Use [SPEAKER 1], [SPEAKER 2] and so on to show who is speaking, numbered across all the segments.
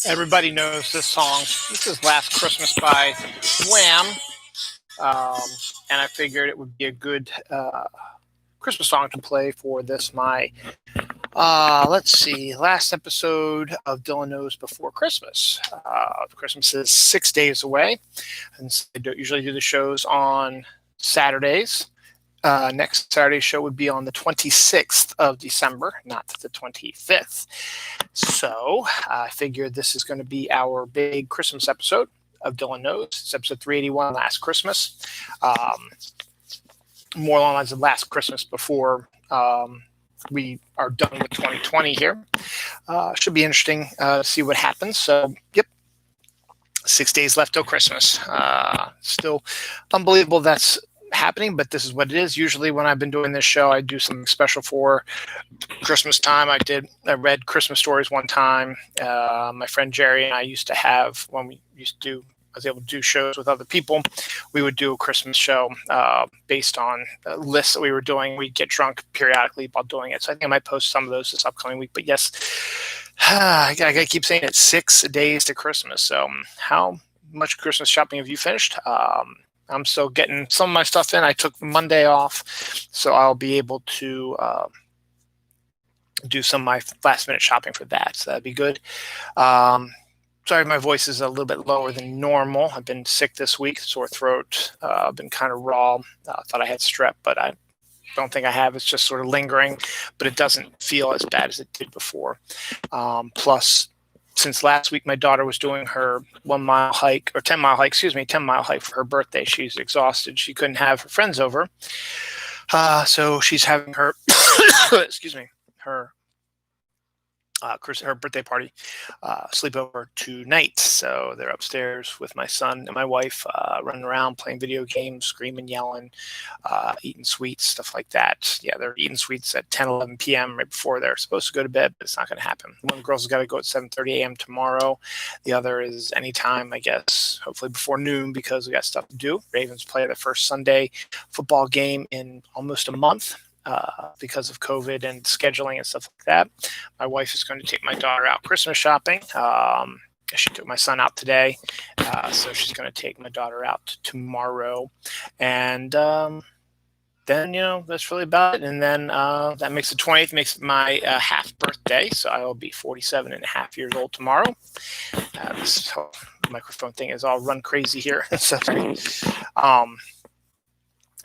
[SPEAKER 1] Everybody knows this song. This is Last Christmas by Wham. Um, and I figured it would be a good Christmas song to play for this, my, let's see, last episode of Dylan Knows Before Christmas. Christmas is 6 days away, and so I don't usually do the shows on Saturdays. Next Saturday's show would be on the 26th of December, not the 25th. So I figured this is going to be our big Christmas episode of Dylan Knows. It's episode 381, Last Christmas. More along the lines of Last Christmas before we are done with 2020 here. Should be interesting to see what happens. So, yep. 6 days left till Christmas. Still unbelievable that's happening, but this is what it is. Usually when I've been doing this show, I do something special for Christmas time. I read Christmas stories one time. My friend Jerry and I used to have, when we used to do, I was able to do shows with other people, we would do a Christmas show based on lists that we were doing. We'd get drunk periodically while doing it. So I think I might post some of those this upcoming week. But yes, I gotta keep saying it, 6 days to Christmas. So how much Christmas shopping have you finished? I'm still getting some of my stuff in. I took Monday off, so I'll be able to do some of my last minute shopping for that. So that'd be good. Sorry, my voice is a little bit lower than normal. I've been sick this week, sore throat. I've been kind of raw. Thought I had strep, but I don't think I have. It's just sort of lingering, but it doesn't feel as bad as it did before. Plus, since last week, my daughter was doing her 10 mile hike for her birthday. She's exhausted. She couldn't have her friends over. So she's having her, her birthday party sleepover tonight. So they're upstairs with my son and my wife, running around, playing video games, screaming, yelling, eating sweets, stuff like that. Yeah, they're eating sweets at 10, 11 p.m. right before they're supposed to go to bed, but it's not going to happen. One of the girls has got to go at 7:30 a.m. tomorrow. The other is anytime, I guess, hopefully before noon, because we got stuff to do. Ravens play their first Sunday football game in almost a month. Because of COVID and scheduling and stuff like that. My wife is going to take my daughter out Christmas shopping. She took my son out today, so she's going to take my daughter out tomorrow. And then, that's really about it. And then that makes the 20th, makes it my half birthday. So I will be 47 and a half years old tomorrow. This whole microphone thing is all run crazy here. So,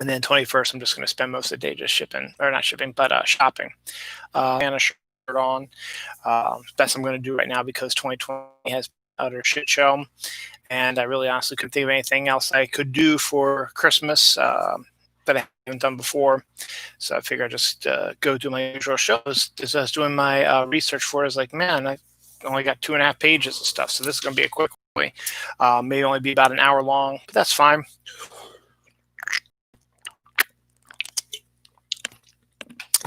[SPEAKER 1] and then 21st, I'm just going to spend most of the day just shopping. And a shirt on. Best I'm going to do right now because 2020 has been an utter shit show. And I really honestly couldn't think of anything else I could do for Christmas that I haven't done before. So I figured I'd just go do my usual shows. As I was doing my research for it, I was like, man, I only got 2.5 pages of stuff. So this is going to be a quick one. Maybe only be about an hour long, but that's fine.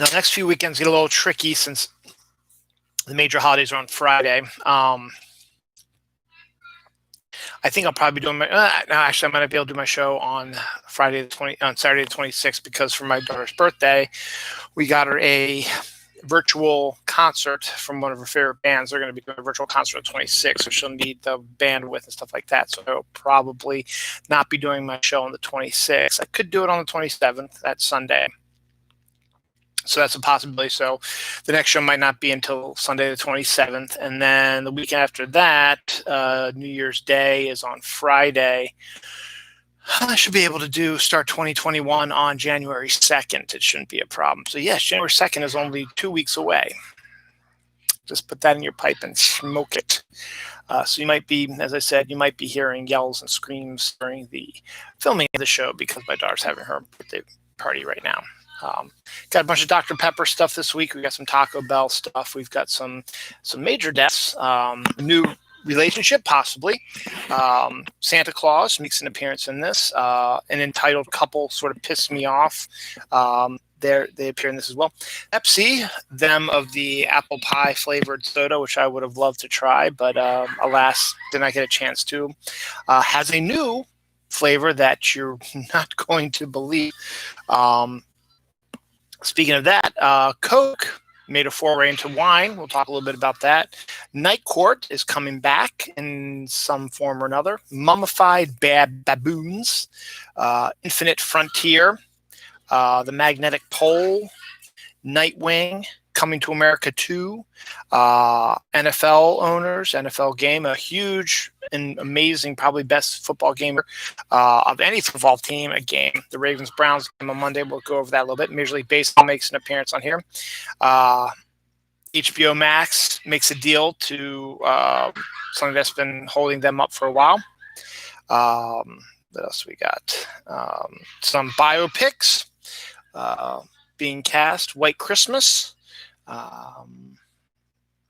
[SPEAKER 1] Now, the next few weekends get a little tricky since the major holidays are on Friday. I think I'll probably be doing actually, I might not be able to do my show on Saturday the 26th, because for my daughter's birthday, we got her a virtual concert from one of her favorite bands. They're going to be doing a virtual concert on the 26th, so she'll need the bandwidth and stuff like that. So I'll probably not be doing my show on the 26th. I could do it on the 27th, that's Sunday. So that's a possibility. So the next show might not be until Sunday the 27th. And then the weekend after that, New Year's Day is on Friday. I should be able to start 2021 on January 2nd. It shouldn't be a problem. So yes, January 2nd is only 2 weeks away. Just put that in your pipe and smoke it. So you might be, as I said, hearing yells and screams during the filming of the show because my daughter's having her birthday party right now. Got a bunch of Dr. Pepper stuff this week. We got some Taco Bell stuff. We've got some major deaths. New relationship, possibly. Santa Claus makes an appearance in this. An entitled couple sort of pissed me off. They appear in this as well. Pepsi, them of the apple pie flavored soda, which I would have loved to try, but alas, did not get a chance to. Has a new flavor that you're not going to believe. Speaking of that, Coke made a foray into wine. We'll talk a little bit about that. Night Court is coming back in some form or another. Mummified Baboons, Infinite Frontier, The Magnetic Pole, Nightwing, Coming to America 2, NFL owners, NFL game, a huge and amazing, probably best football game of any football team, a game. The Ravens-Browns game on Monday. We'll go over that a little bit. Major League Baseball makes an appearance on here. HBO Max makes a deal to something that's been holding them up for a while. What else we got? Some biopics being cast. White Christmas,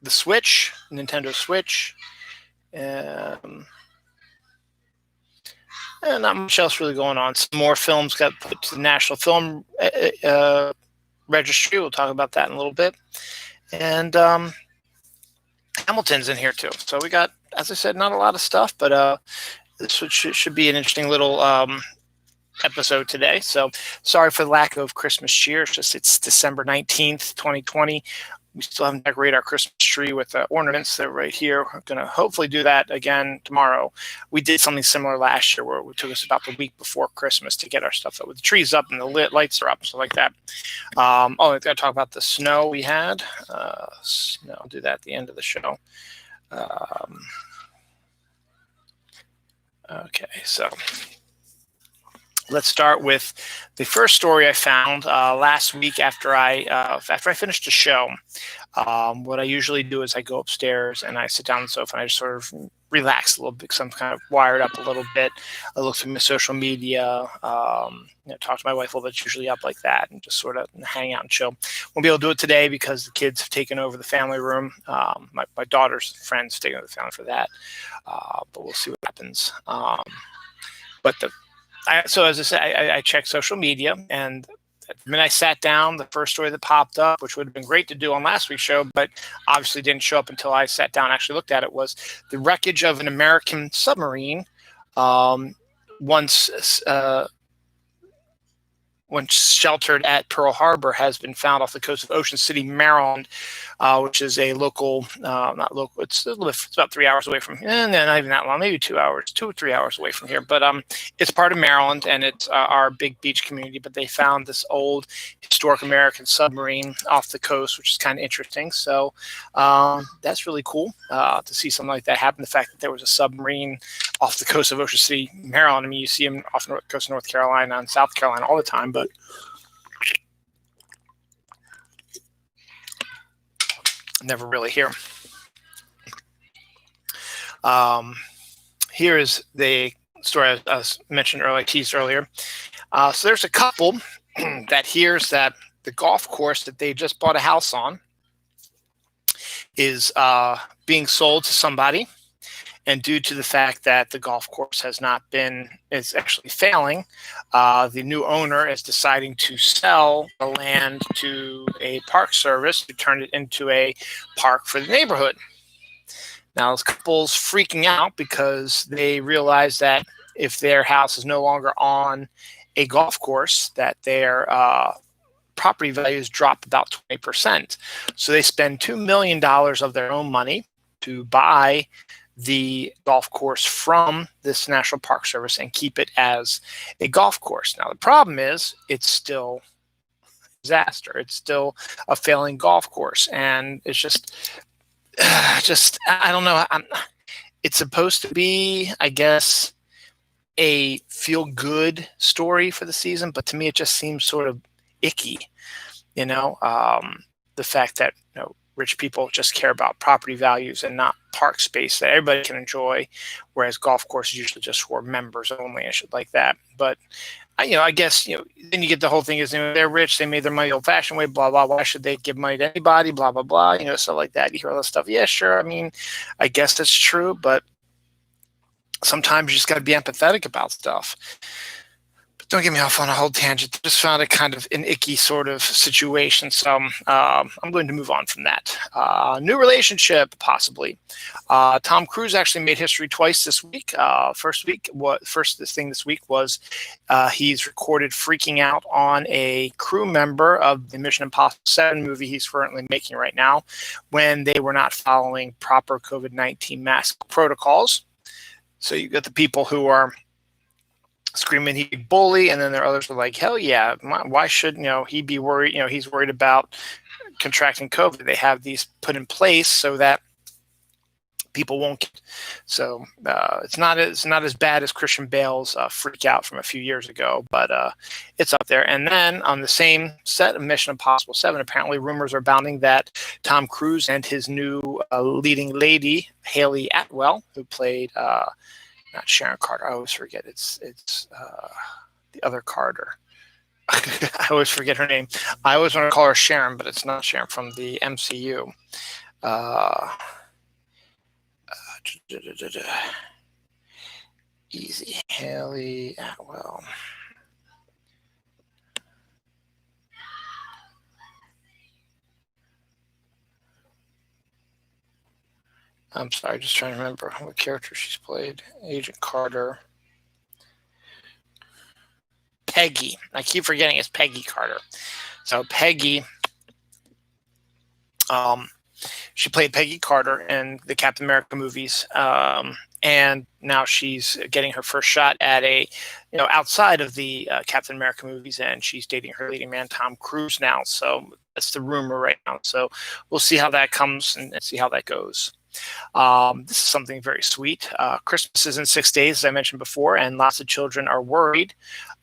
[SPEAKER 1] the Switch, Nintendo Switch, and not much else really going on. Some more films got put to the National Film Registry. We'll talk about that in a little bit. And Hamilton's in here too. So we got, as I said, not a lot of stuff, but this should be an interesting little episode today. So sorry for the lack of Christmas cheer. It's December 19th, 2020. We still haven't decorated our Christmas tree with ornaments. They're right here. We're going to hopefully do that again tomorrow. We did something similar last year where it took us about the week before Christmas to get our stuff up. With the trees up and the lights are up, so like that. I've got to talk about the snow we had. Snow, I'll do that at the end of the show. Okay, so let's start with the first story I found last week after I finished the show. What I usually do is I go upstairs and I sit down on the sofa and I just sort of relax a little bit because I'm kind of wired up a little bit. I look through my social media, talk to my wife a little bit, usually up like that, and just sort of hang out and chill. Won't be able to do it today because the kids have taken over the family room. My daughter's friends have taken over the family for that, but we'll see what happens. So as I said, I checked social media, and when I sat down, the first story that popped up, which would have been great to do on last week's show, but obviously didn't show up until I sat down and actually looked at it, was the wreckage of an American submarine once sheltered at Pearl Harbor has been found off the coast of Ocean City, Maryland, which is a local, not local, it's about 3 hours away from here, and not even that long, maybe 2 hours, 2 or 3 hours away from here. But it's part of Maryland, and it's our big beach community. But they found this old historic American submarine off the coast, which is kind of interesting. So that's really cool to see something like that happen. The fact that there was a submarine off the coast of Ocean City, Maryland. I mean, you see them off the coast of North Carolina and South Carolina all the time, but never really here. Here is the story I mentioned earlier, teased earlier. So there's a couple that hears that the golf course that they just bought a house on is being sold to somebody. And due to the fact that the golf course is actually failing, the new owner is deciding to sell the land to a park service to turn it into a park for the neighborhood. Now, this couple's freaking out because they realize that if their house is no longer on a golf course, that their property values drop about 20%. So they spend $2 million of their own money to buy the golf course from this National Park Service and keep it as a golf course. Now, the problem is it's still a disaster. It's still a failing golf course. And it's just I don't know. It's supposed to be, I guess, a feel-good story for the season, but to me, it just seems sort of icky. The fact that, rich people just care about property values and not park space that everybody can enjoy, whereas golf courses usually just for members only and shit like that. But I guess then you get the whole thing is they're rich, they made their money old-fashioned way, blah blah. Why should they give money to anybody? Blah blah blah. Stuff like that. You hear all that stuff. Yeah, sure. I mean, I guess that's true, but sometimes you just got to be empathetic about stuff. But don't get me off on a whole tangent. Just found it kind of an icky sort of situation. So I'm going to move on from that. New relationship, possibly. Tom Cruise actually made history twice this week. First thing this week was he's recorded freaking out on a crew member of the Mission Impossible 7 movie he's currently making right now when they were not following proper COVID-19 mask protocols. So you got the people who are screaming he bully, and then there are others who are like, hell yeah, why should he be worried? He's worried about contracting COVID. They have these put in place so that people won't get. So it's not as bad as Christian Bale's freak out from a few years ago, but it's up there. And then on the same set of Mission Impossible 7, apparently rumors are abounding that Tom Cruise and his new leading lady, Haley Atwell, who played not Sharon Carter. I always forget. It's the other Carter. I always forget her name. I always want to call her Sharon, but it's not Sharon from the MCU. Easy. Haley Atwell. I'm sorry, just trying to remember what character she's played. Agent Carter. Peggy. I keep forgetting it's Peggy Carter. So Peggy, she played Peggy Carter in the Captain America movies. And now she's getting her first shot at outside of the Captain America movies, and she's dating her leading man, Tom Cruise, now. So that's the rumor right now. So we'll see how that comes and see how that goes. This is something very sweet. Christmas is in 6 days, as I mentioned before, and lots of children are worried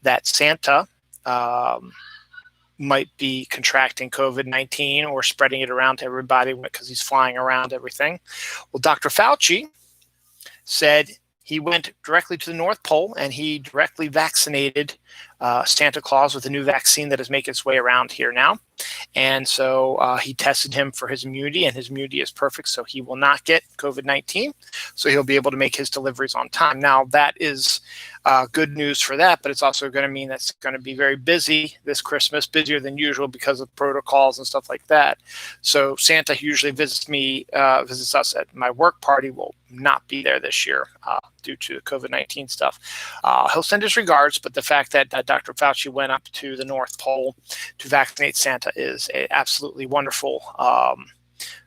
[SPEAKER 1] that Santa might be contracting COVID-19 or spreading it around to everybody because he's flying around everything. Well, Dr. Fauci said he went directly to the North Pole and he directly vaccinated Santa Claus with a new vaccine that is making its way around here now. And so he tested him for his immunity, and his immunity is perfect, so he will not get COVID-19. So he'll be able to make his deliveries on time. Now, that is good news for that, but it's also going to mean that's going to be very busy this Christmas, busier than usual because of protocols and stuff like that. So Santa usually visits us at my work party, will not be there this year due to COVID-19 stuff. He'll send his regards, but the fact that Dr. Fauci went up to the North Pole to vaccinate Santa is an absolutely wonderful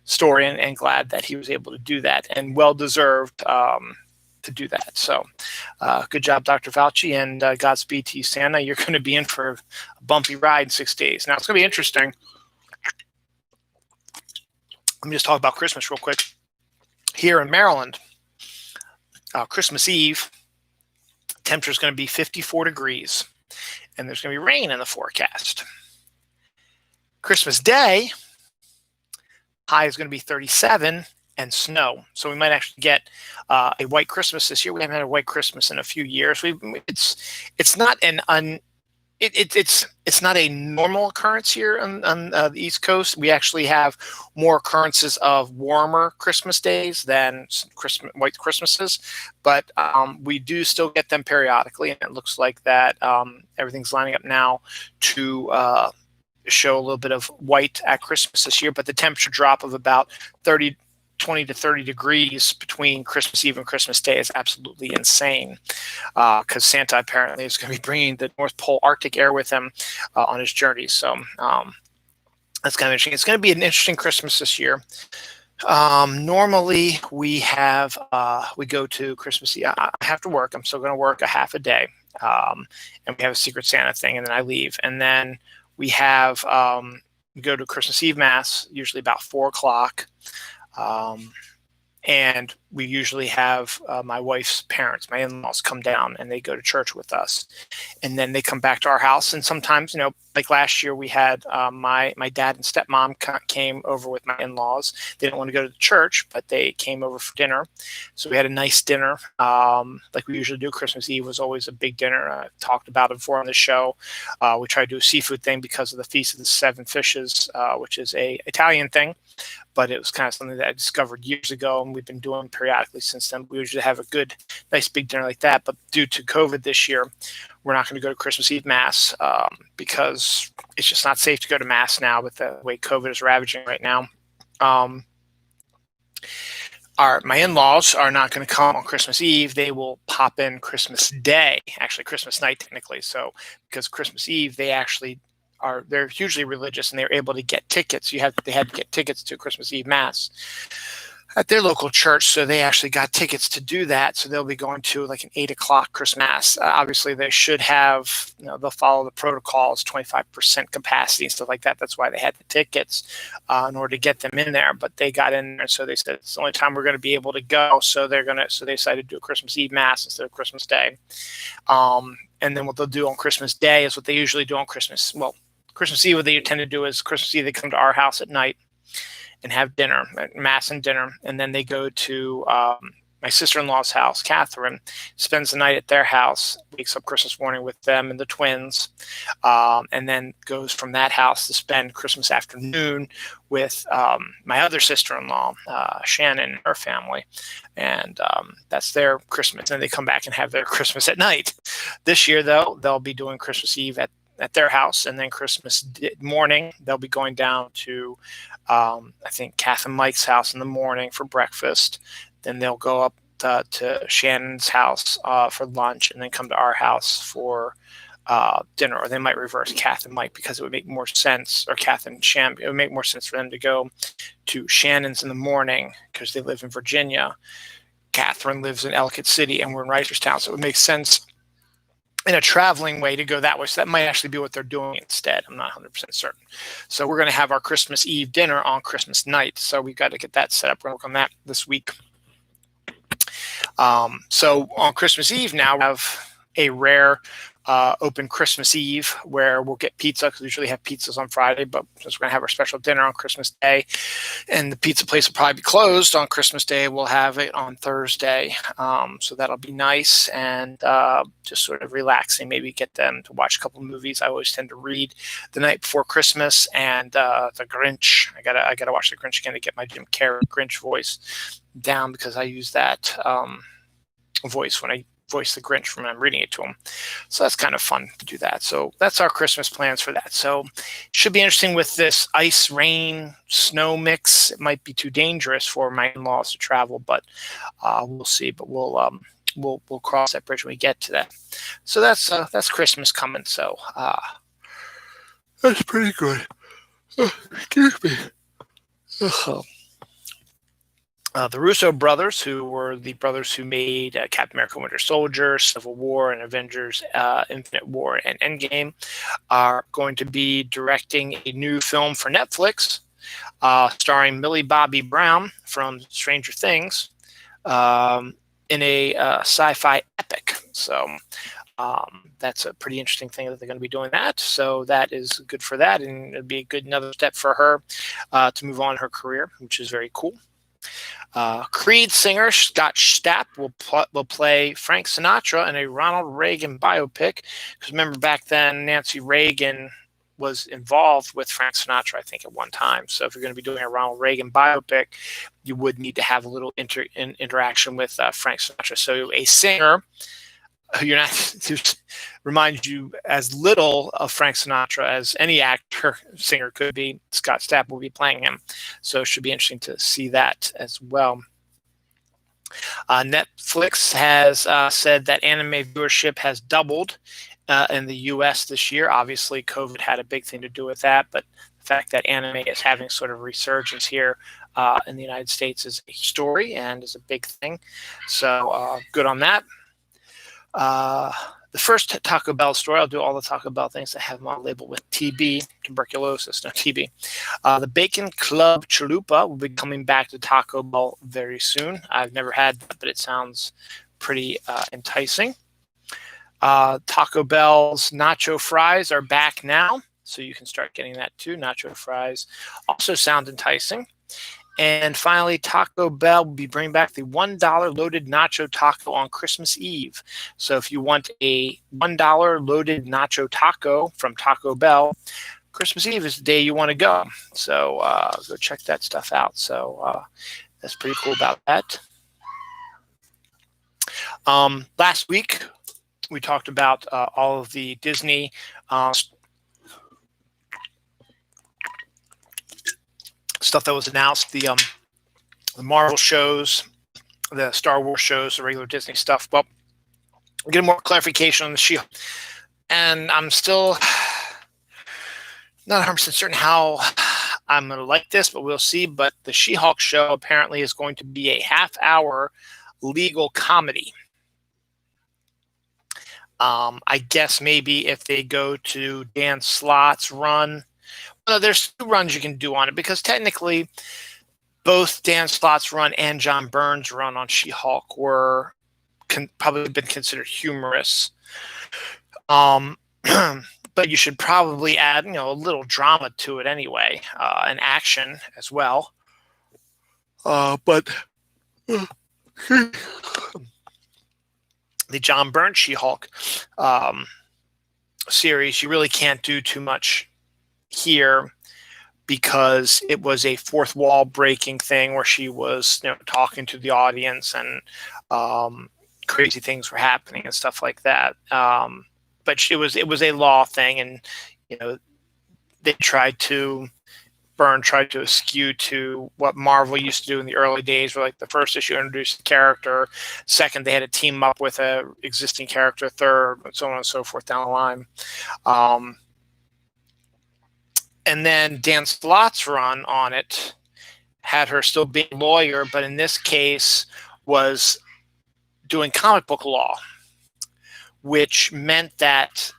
[SPEAKER 1] story, and glad that he was able to do that, and well-deserved to do that. So good job, Dr. Fauci, and Godspeed to you, Santa. You're going to be in for a bumpy ride in 6 days. Now, it's going to be interesting. Let me just talk about Christmas real quick. Here in Maryland, Christmas Eve, temperature is going to be 54 degrees, and there's going to be rain in the forecast. Christmas Day, high is going to be 37 and snow. So we might actually get a white Christmas this year. We haven't had a white Christmas in a few years. It's not not a normal occurrence here on the East Coast. We actually have more occurrences of warmer Christmas days than white Christmases, but we do still get them periodically, and it looks like that everything's lining up now to show a little bit of white at Christmas this year. But the temperature drop of about 20 to 30 degrees between Christmas Eve and Christmas Day is absolutely insane, because Santa apparently is going to be bringing the North Pole Arctic air with him on his journey. So that's kind of interesting. It's going to be an interesting Christmas this year. Normally we go to Christmas Eve. I have to work. I'm still going to work a half a day, and we have a Secret Santa thing, and then I leave, and then we have we go to Christmas Eve Mass, usually about 4 o'clock. And we usually have my wife's parents, my in-laws, come down and they go to church with us, and then they come back to our house. And sometimes, like last year, we had my dad and stepmom came over with my in-laws. They didn't want to go to the church, but they came over for dinner. So we had a nice dinner, like we usually do. Christmas Eve was always a big dinner. I talked about it before on the show. We tried to do a seafood thing because of the Feast of the Seven Fishes, which is a Italian thing. But it was kind of something that I discovered years ago, and we've been doing periodically since then. We usually have a nice big dinner like that. But due to COVID this year, we're not going to go to Christmas Eve Mass because it's just not safe to go to Mass now with the way COVID is ravaging right now. My in-laws are not going to come on Christmas Eve. They will pop in Christmas Day, actually Christmas night technically. So because Christmas Eve, they're hugely religious and they're able to get tickets. They had to get tickets to Christmas Eve Mass at their local church. So they actually got tickets to do that. So they'll be going to like an 8:00 Christmas Mass. Obviously they should have, they'll follow the protocols, 25% capacity and stuff like that. That's why they had the tickets in order to get them in there, but they got in there. So they said, it's the only time we're going to be able to go. So they decided to do a Christmas Eve Mass instead of Christmas Day. And then what they'll do on Christmas Day is what they usually do on Christmas. Well, Christmas Eve, what they tend to do is Christmas Eve, they come to our house at night and have dinner, Mass and dinner. And then they go to my sister-in-law's house, Catherine, spends the night at their house, wakes up Christmas morning with them and the twins, and then goes from that house to spend Christmas afternoon with my other sister-in-law, Shannon, and her family. And that's their Christmas. And they come back and have their Christmas at night. This year, though, they'll be doing Christmas Eve at their house, and then Christmas morning they'll be going down to I think Kath and Mike's house in the morning for breakfast. Then they'll go up to Shannon's house for lunch, and then come to our house for dinner. Or they might reverse Kath and Mike, because it would make more sense, or Kath and Shannon, it would make more sense for them to go to Shannon's in the morning because they live in Virginia. Catherine lives in Ellicott City and we're in Reisterstown, so it would make sense in a traveling way to go that way. So that might actually be what they're doing instead. I'm not 100% certain. So we're going to have our Christmas Eve dinner on Christmas night. So we've got to get that set up. We're going to work on that this week. So on Christmas Eve now, we have a rare open Christmas Eve where we'll get pizza, because we usually have pizzas on Friday, but since we're going to have our special dinner on Christmas Day and the pizza place will probably be closed on Christmas Day, we'll have it on Thursday. So that'll be nice, and just sort of relaxing, maybe get them to watch a couple of movies. I always tend to read The Night Before Christmas and The Grinch. I gotta watch The Grinch again to get my Jim Carrey Grinch voice down, because I use that voice when I voice the Grinch when I'm reading it to him. So that's kind of fun to do that. So that's our Christmas plans for that. So it should be interesting with this ice, rain, snow mix. It might be too dangerous for my in-laws to travel, but we'll see. But we'll cross that bridge when we get to that. So that's Christmas coming. So that's pretty good. Excuse me. The Russo brothers, who were the brothers who made Captain America Winter Soldier, Civil War, and Avengers Infinite War and Endgame, are going to be directing a new film for Netflix starring Millie Bobby Brown from Stranger Things in a sci-fi epic. So that's a pretty interesting thing that they're going to be doing that. So that is good for that, and it'll be another step for her to move on in her career, which is very cool. Creed singer Scott Stapp will play Frank Sinatra in a Ronald Reagan biopic. Because remember, back then Nancy Reagan was involved with Frank Sinatra, I think, at one time. So if you're going to be doing a Ronald Reagan biopic, you would need to have a little interaction with Frank Sinatra. So a singer who reminds you as little of Frank Sinatra as any singer could be, Scott Stapp will be playing him. So it should be interesting to see that as well. Netflix has said that anime viewership has doubled in the U.S. this year. Obviously, COVID had a big thing to do with that, but the fact that anime is having sort of resurgence here in the United States is a story and is a big thing. So good on that. The first Taco Bell story, I'll do all the Taco Bell things that have them on label with TB, tuberculosis, no TB. The Bacon Club Chalupa will be coming back to Taco Bell very soon. I've never had that, but it sounds pretty enticing. Taco Bell's nacho fries are back now, so you can start getting that too. Nacho fries also sound enticing. And finally, Taco Bell will be bringing back the $1 loaded nacho taco on Christmas Eve. So if you want a $1 loaded nacho taco from Taco Bell, Christmas Eve is the day you want to go. So go check that stuff out. So that's pretty cool about that. Last week, We talked about all of the Disney stuff that was announced, the Marvel shows, the Star Wars shows, the regular Disney stuff. Well, get more clarification on the She-Hulk. And I'm still not 100% certain how I'm going to like this, but we'll see. But the She-Hulk show apparently is going to be a half-hour legal comedy. I guess maybe if they go to Dan Slott's run, well, there's 2 runs you can do on it, because technically both Dan Slott's run and John Byrne's run on She-Hulk were probably been considered humorous. But you should probably add, a little drama to it anyway, and action as well. But the John Byrne She-Hulk series, you really can't do too much here, because it was a fourth wall breaking thing where she was talking to the audience, and crazy things were happening and stuff like that. But it was a law thing, and Byrne tried to skew to what Marvel used to do in the early days, where like the first issue introduced the character, second they had to team up with a existing character, third, and so on and so forth down the line. And then Dan Slott's run on it had her still being a lawyer, but in this case was doing comic book law, which meant that,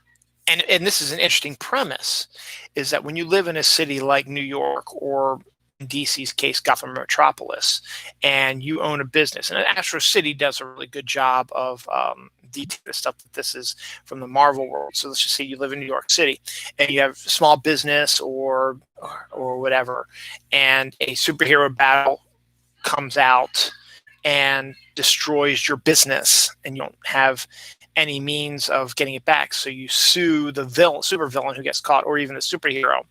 [SPEAKER 1] and this is an interesting premise, is that when you live in a city like New York, or in DC's case, Gotham Metropolis, and you own a business, and Astro City does a really good job of detailing the stuff that this is from the Marvel world. So let's just say you live in New York City and you have a small business or whatever, and a superhero battle comes out and destroys your business, and you don't have any means of getting it back. So you sue the super villain who gets caught, or even the superhero.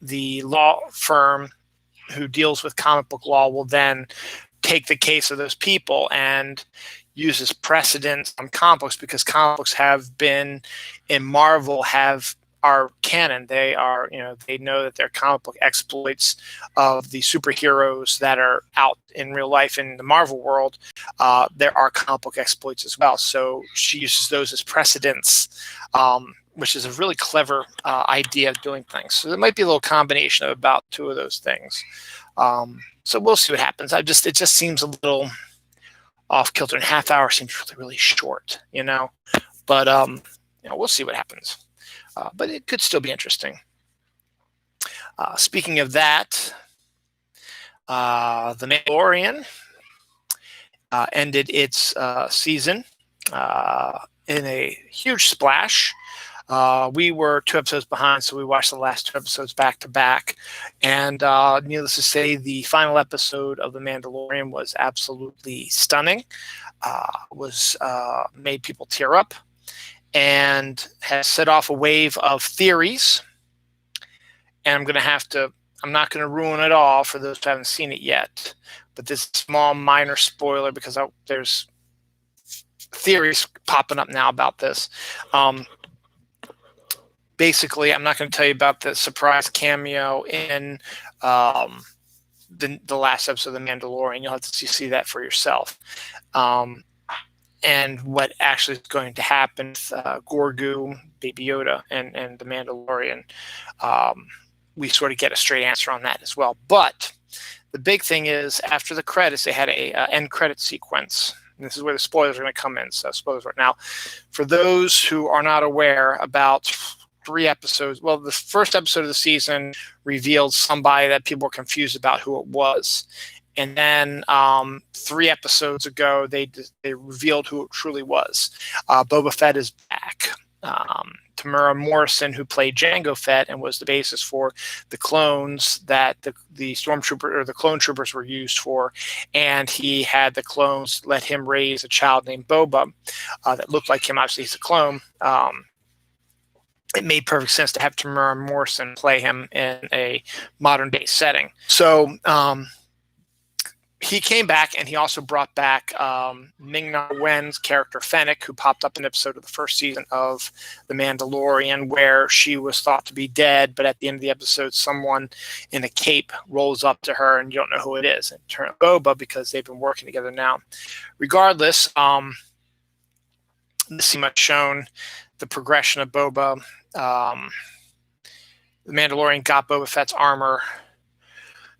[SPEAKER 1] The law firm who deals with comic book law will then take the case of those people and uses precedent on comic books, because comic books have been in Marvel are canon. They are, they know that they're comic book exploits of the superheroes that are out in real life in the Marvel world. There are comic book exploits as well. So she uses those as precedents, which is a really clever idea of doing things. So there might be a little combination of about 2 of those things. So we'll see what happens. It just seems a little off kilter, and half hour seems really, really short, but we'll see what happens. But it could still be interesting. Speaking of that, The Mandalorian ended its season in a huge splash. We were 2 episodes behind, so we watched the last 2 episodes back to back. And needless to say, the final episode of The Mandalorian was absolutely stunning. Made people tear up, and has set off a wave of theories. And I'm not going to ruin it all for those who haven't seen it yet, but this small minor spoiler, because there's theories popping up now about this. Basically, I'm not going to tell you about the surprise cameo in the last episode of The Mandalorian. You'll have to see that for yourself. And what actually is going to happen with Grogu, Baby Yoda, and The Mandalorian. We sort of get a straight answer on that as well. But the big thing is, after the credits, they had a end credit sequence. And this is where the spoilers are going to come in. So spoilers right now. For those who are not aware, about 3 episodes, well, the first episode of the season revealed somebody that people were confused about who it was. And then 3 episodes ago, they revealed who it truly was. Boba Fett is back. Tamura Morrison, who played Jango Fett and was the basis for the clones that the stormtrooper or the clone troopers were used for, and he had the clones let him raise a child named Boba that looked like him. Obviously, he's a clone. It made perfect sense to have Tamura Morrison play him in a modern day setting. So he came back, and he also brought back Ming-Na Wen's character Fennec, who popped up in an episode of the first season of The Mandalorian, where she was thought to be dead, but at the end of the episode, someone in a cape rolls up to her, and you don't know who it is. And it turned out Boba, because they've been working together now. Regardless, this much shown the progression of Boba. The Mandalorian got Boba Fett's armor,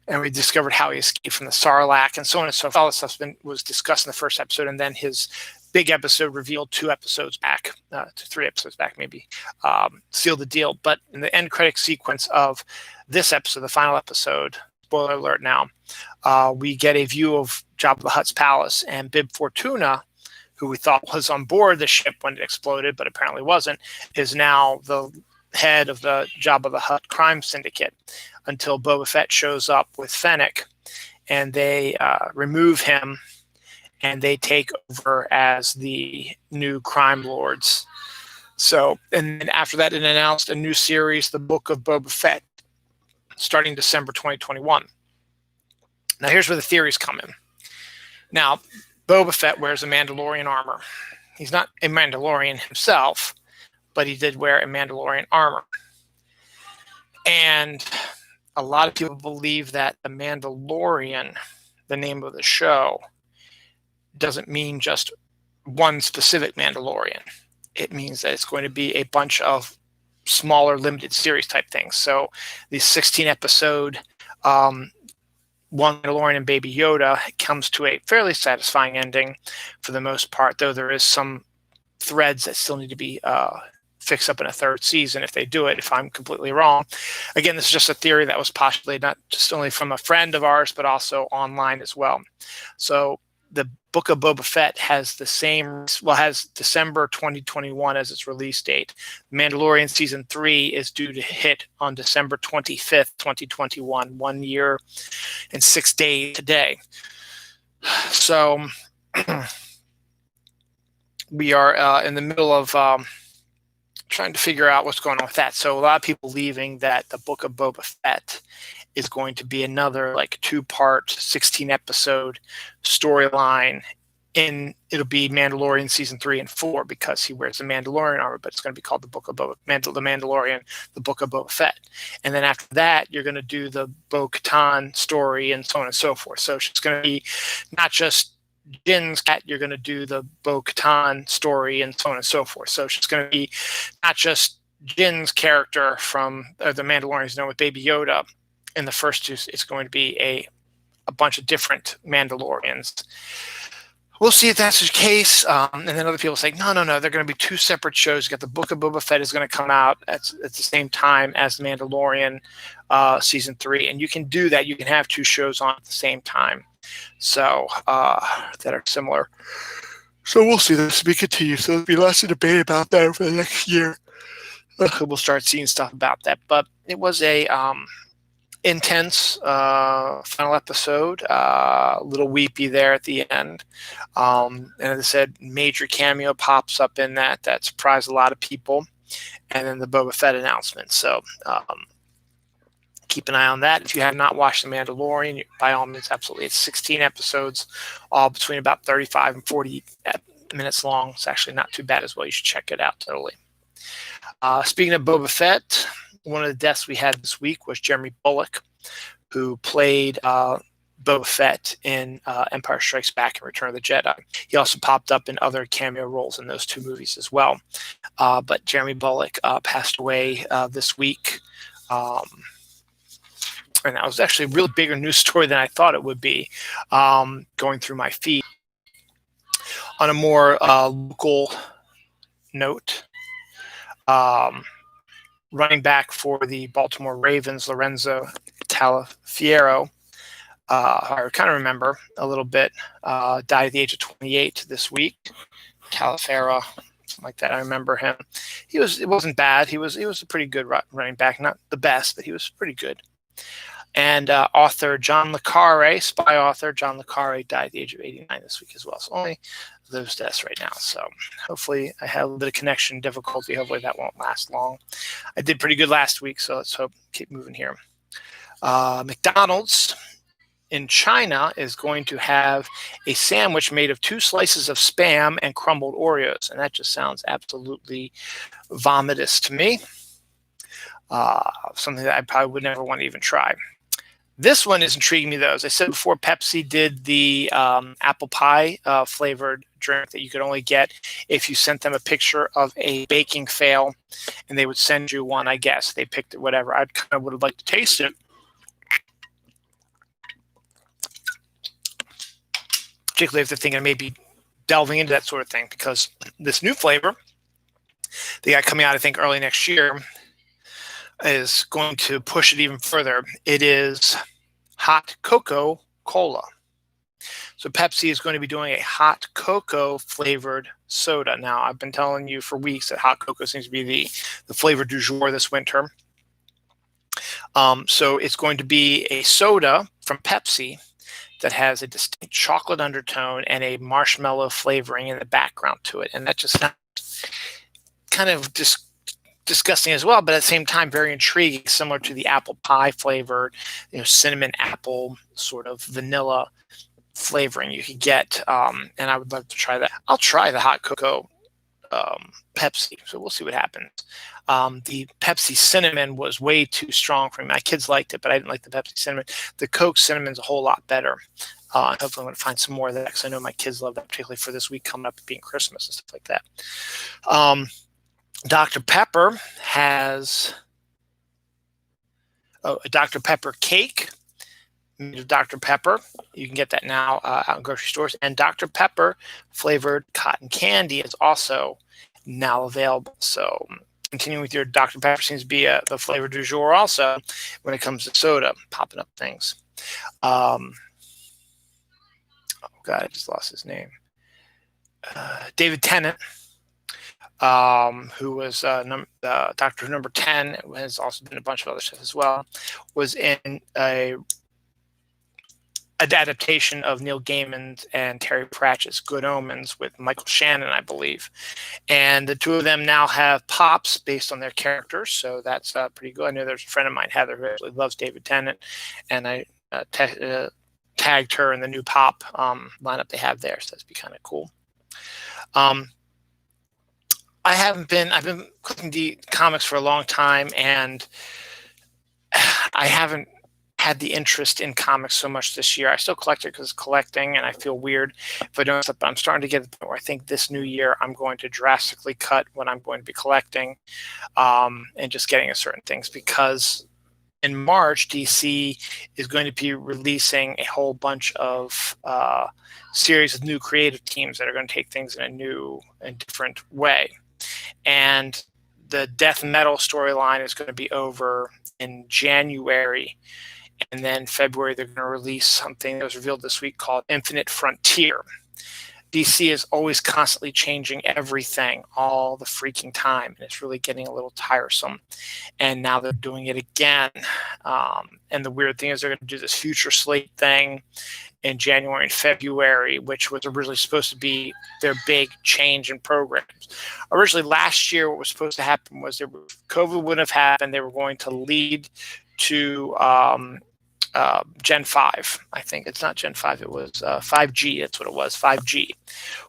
[SPEAKER 1] and we discovered how he escaped from the Sarlacc, and so on and so forth. All this stuff was discussed in the first episode, and then his big episode revealed 2 episodes back, to 3 episodes back maybe, sealed the deal. But in the end credit sequence of this episode, the final episode, spoiler alert now, we get a view of Jabba the Hutt's palace, and Bib Fortuna, who we thought was on board the ship when it exploded, but apparently wasn't, is now the head of the Jabba the Hutt crime syndicate, until Boba Fett shows up with Fennec, and they remove him, and they take over as the new crime lords. So, and then after that, it announced a new series, The Book of Boba Fett, starting December 2021. Now, here's where the theories come in. Now, Boba Fett wears a Mandalorian armor. He's not a Mandalorian himself, but he did wear a Mandalorian armor. And a lot of people believe that the Mandalorian, the name of the show, doesn't mean just one specific Mandalorian. It means that it's going to be a bunch of smaller limited series type things. So the 16-episode One Mandalorian and Baby Yoda comes to a fairly satisfying ending for the most part, though there is some threads that still need to be fixed up in a 3rd season if they do it, if I'm completely wrong. Again, this is just a theory that was postulated not just only from a friend of ours, but also online as well. So the Book of Boba Fett has has December 2021 as its release date. Mandalorian Season 3 is due to hit on December 25th, 2021, 1 year and 6 days today. So we are in the middle of trying to figure out what's going on with that. So a lot of people believing that the Book of Boba Fett is going to be another 2-part, 16-episode storyline. It'll be Mandalorian Season 3 and 4, because he wears the Mandalorian armor, but it's going to be called the Book of the Mandalorian, the Book of Boba Fett. And then after that, you're going to do the Bo-Katan story and so on and so forth. So it's going to be not just Jin's cat, you're going to do the Bo-Katan story and so on and so forth. So it's going to be not just Jin's character from the Mandalorians, with Baby Yoda in the first 2. It's going to be a bunch of different Mandalorians. We'll see if that's the case. And then other people say, no, they're going to be 2 separate shows. You got the Book of Boba Fett is going to come out at the same time as The Mandalorian Season 3. And you can do that. You can have 2 shows on at the same time. So that are similar. So we'll see. This will be continued. So there'll be lots of debate about that for the next year. We'll start seeing stuff about that. But it was a intense final episode. A little weepy there at the end. And as I said, major cameo pops up in that surprised a lot of people. And then the Boba Fett announcement. So keep an eye on that. If you have not watched The Mandalorian, by all means, absolutely. It's 16 episodes, all between about 35 and 40 minutes long. It's actually not too bad as well. You should check it out totally. Speaking of Boba Fett, one of the deaths we had this week was Jeremy Bulloch, who played Boba Fett in Empire Strikes Back and Return of the Jedi. He also popped up in other cameo roles in those 2 movies as well. But Jeremy Bulloch passed away this week. And that was actually a really bigger news story than I thought it would be, going through my feed. On a more local note, running back for the Baltimore Ravens, Lorenzo Taliaferro, I kind of remember a little bit, died at the age of 28 this week. Taliaferro, something like that. I remember him. It wasn't bad. He was a pretty good running back, not the best, but he was pretty good. And author John le Carre, spy author John le Carre, died at the age of 89 this week as well. So only those deaths right now. So hopefully I had a little bit of connection difficulty. Hopefully that won't last long. I did pretty good last week, so let's keep moving here. McDonald's in China is going to have a sandwich made of 2 slices of Spam and crumbled Oreos. And that just sounds absolutely vomitous to me. Something that I probably would never want to even try. This one is intriguing me, though. As I said before, Pepsi did the apple pie flavored drink that you could only get if you sent them a picture of a baking fail, and they would send you one, I guess. They picked it, whatever. I kind of would have liked to taste it. Particularly if they're thinking of maybe delving into that sort of thing, because this new flavor they got coming out, I think, early next year is going to push it even further. It is hot cocoa cola. So Pepsi is going to be doing a hot cocoa flavored soda. Now, I've been telling you for weeks that hot cocoa seems to be the flavor du jour this winter. So it's going to be a soda from Pepsi that has a distinct chocolate undertone and a marshmallow flavoring in the background to it. And that just sounds kind of disgusting as well, but at the same time very intriguing, similar to the apple pie flavored, cinnamon apple sort of vanilla flavoring you could get. And I would love to try that. I'll try the hot cocoa Pepsi, so we'll see what happens. The Pepsi cinnamon was way too strong for me. My kids liked it, but I didn't like the Pepsi cinnamon. The Coke cinnamon's a whole lot better. Hopefully I'm going to find some more of that, because I know my kids love that, particularly for this week coming up being Christmas and stuff like that. Dr. Pepper has a Dr. Pepper cake made of Dr. Pepper. You can get that now out in grocery stores. And Dr. Pepper flavored cotton candy is also now available. So continuing with your Dr. Pepper seems to be the flavor du jour also when it comes to soda, popping up things. Oh, God, I just lost his name. David Tennant, who was Doctor Who number 10, has also been a bunch of other stuff as well, was in a adaptation of Neil Gaiman and Terry Pratchett's Good Omens with Michael Shannon, I believe. And the two of them now have pops based on their characters, so that's pretty good. I know there's a friend of mine, Heather, who actually loves David Tennant, and I tagged her in the new pop lineup they have there, so that's be kind of cool. I've been collecting the comics for a long time, and I haven't had the interest in comics so much this year. I still collect it because it's collecting, and I feel weird if I don't. But I'm starting to get to the point where I think this new year I'm going to drastically cut what I'm going to be collecting, and just getting certain things, because in March DC is going to be releasing a whole bunch of series of new creative teams that are going to take things in a new and different way. And the Death Metal storyline is going to be over in January. And then February, they're going to release something that was revealed this week called Infinite Frontier. DC is always constantly changing everything all the freaking time, and it's really getting a little tiresome. And now they're doing it again. And the weird thing is they're going to do this Future Slate thing in January and February, which was originally supposed to be their big change in programs. Originally last year, what was supposed to happen was COVID wouldn't have happened. They were going to lead to Gen 5. I think it's not Gen 5. It was 5G. That's what it was, 5G,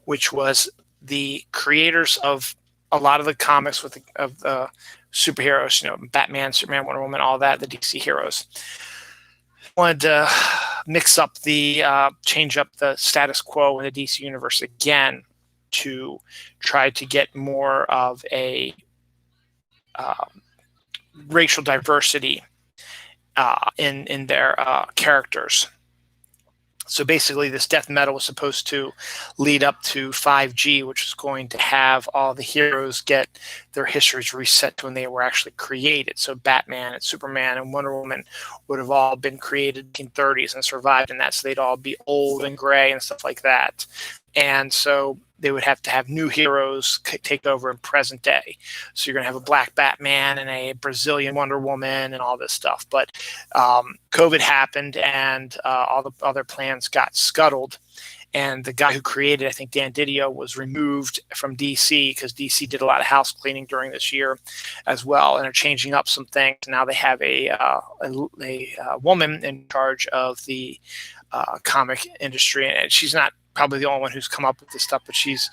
[SPEAKER 1] which was the creators of a lot of the comics of the superheroes, Batman, Superman, Wonder Woman, all that, the DC heroes. Wanted to change up the status quo in the DC universe again to try to get more of a racial diversity in their characters. So basically, this Death Metal was supposed to lead up to 5G, which is going to have all the heroes get their histories reset to when they were actually created. So Batman and Superman and Wonder Woman would have all been created in the 1930s and survived in that, so they'd all be old and gray and stuff like that. And so they would have to have new heroes take over in present day. So you're going to have a black Batman and a Brazilian Wonder Woman and all this stuff. But COVID happened, and all the other plans got scuttled. and the guy who created, I think Dan Didio, was removed from DC because DC did a lot of house cleaning during this year as well, and are changing up some things. Now they have a woman in charge of the comic industry, and she's not probably the only one who's come up with this stuff, but she's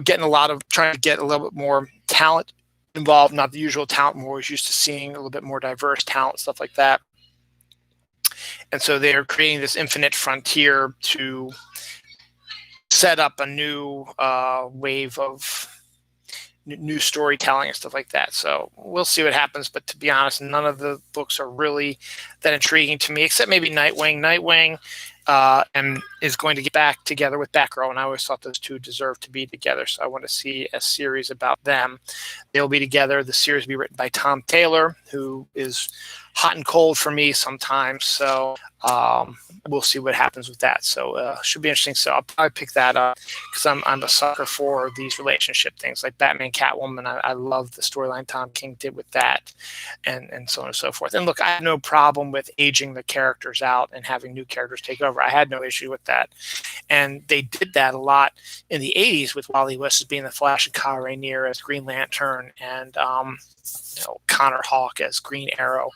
[SPEAKER 1] getting trying to get a little bit more talent involved, not the usual talent we're always used to seeing, a little bit more diverse talent, stuff like that. And so they're creating this infinite frontier to set up a new wave of new storytelling and stuff like that. So we'll see what happens. But to be honest, none of the books are really that intriguing to me, except maybe Nightwing. Nightwing and is going to get back together with Batgirl, and I always thought those two deserved to be together. So I want to see a series about them. They'll be together. The series will be written by Tom Taylor, who is hot and cold for me sometimes. So we'll see what happens with that. So should be interesting. So I'll probably pick that up because I'm a sucker for these relationship things like Batman, Catwoman. I love the storyline Tom King did with that, and so on and so forth. And look, I have no problem with aging the characters out and having new characters take over. I had no issue with that. And they did that a lot in the 80s with Wally West as being the Flash and Kyle Rayner as Green Lantern, and Connor Hawke as Green Arrow,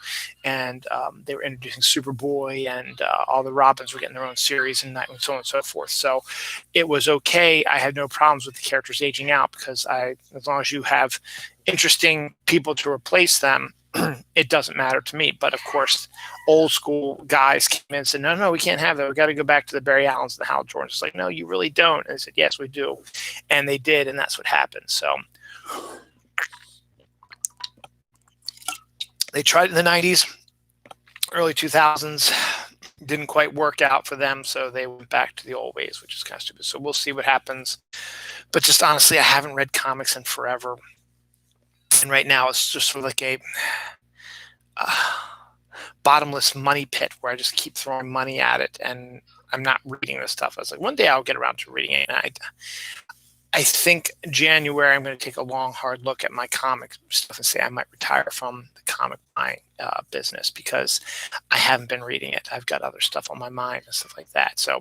[SPEAKER 1] and they were introducing Superboy, and all the Robins were getting their own series and so on and so forth. So it was okay. I had no problems with the characters aging out because as long as you have interesting people to replace them, it doesn't matter to me. But of course, old school guys came in and said, no, we can't have that. We got to go back to the Barry Allens and the Hal Jordans. It's like, no, you really don't. And I said, yes, we do. And they did. And that's what happened. So they tried in the 90s, early 2000s, didn't quite work out for them. So they went back to the old ways, which is kind of stupid. So we'll see what happens. But just honestly, I haven't read comics in forever. And right now it's just sort of like a bottomless money pit where I just keep throwing money at it and I'm not reading this stuff. I was like, one day I'll get around to reading it. And I think January I'm going to take a long, hard look at my comic stuff and say I might retire from the comic buying business because I haven't been reading it. I've got other stuff on my mind and stuff like that. So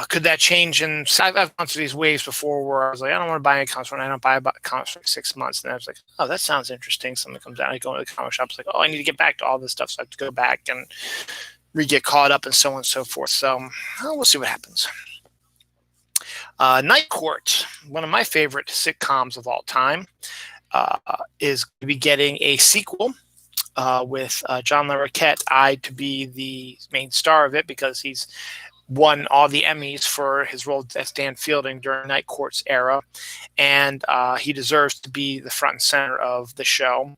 [SPEAKER 1] could that change? And I've gone through these waves before where I was like, I don't want to buy any comics when I don't buy comics for like 6 months. And I was like, oh, that sounds interesting. Something comes out, I go into the comic shop. It's like, oh, I need to get back to all this stuff. So I have to go back and get caught up and so on and so forth. So we'll see what happens. Night Court, one of my favorite sitcoms of all time, is going to be getting a sequel with John Larroquette eyed to be the main star of it because he's won all the Emmys for his role as Dan Fielding during Night Court's era, and he deserves to be the front and center of the show.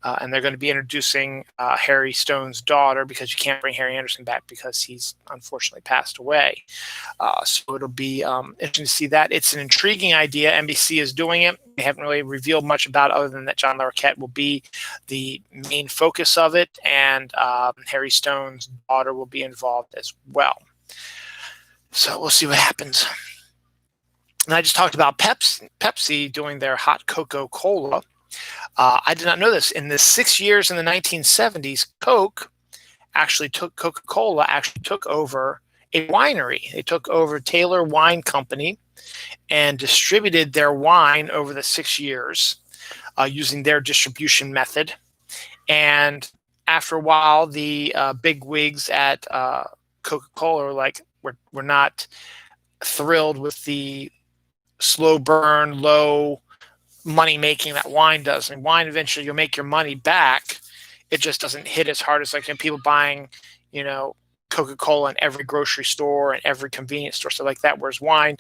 [SPEAKER 1] And they're going to be introducing Harry Stone's daughter because you can't bring Harry Anderson back because he's unfortunately passed away. So it'll be interesting to see that. It's an intriguing idea. NBC is doing it. They haven't really revealed much about it other than that John Larroquette will be the main focus of it, and Harry Stone's daughter will be involved as well. So we'll see what happens. And I just talked about Pepsi doing their hot Coca-Cola. I did not know this. In the 6 years in the 1970s, Coca-Cola actually took over a winery. They took over Taylor Wine Company and distributed their wine over the 6 years using their distribution method. And after a while, the big wigs at Coca-Cola were like, we're not thrilled with the slow burn, low money making that wine does. And wine, eventually you'll make your money back. It just doesn't hit as hard as like people buying, Coca-Cola in every grocery store and every convenience store, stuff like that. Whereas wine,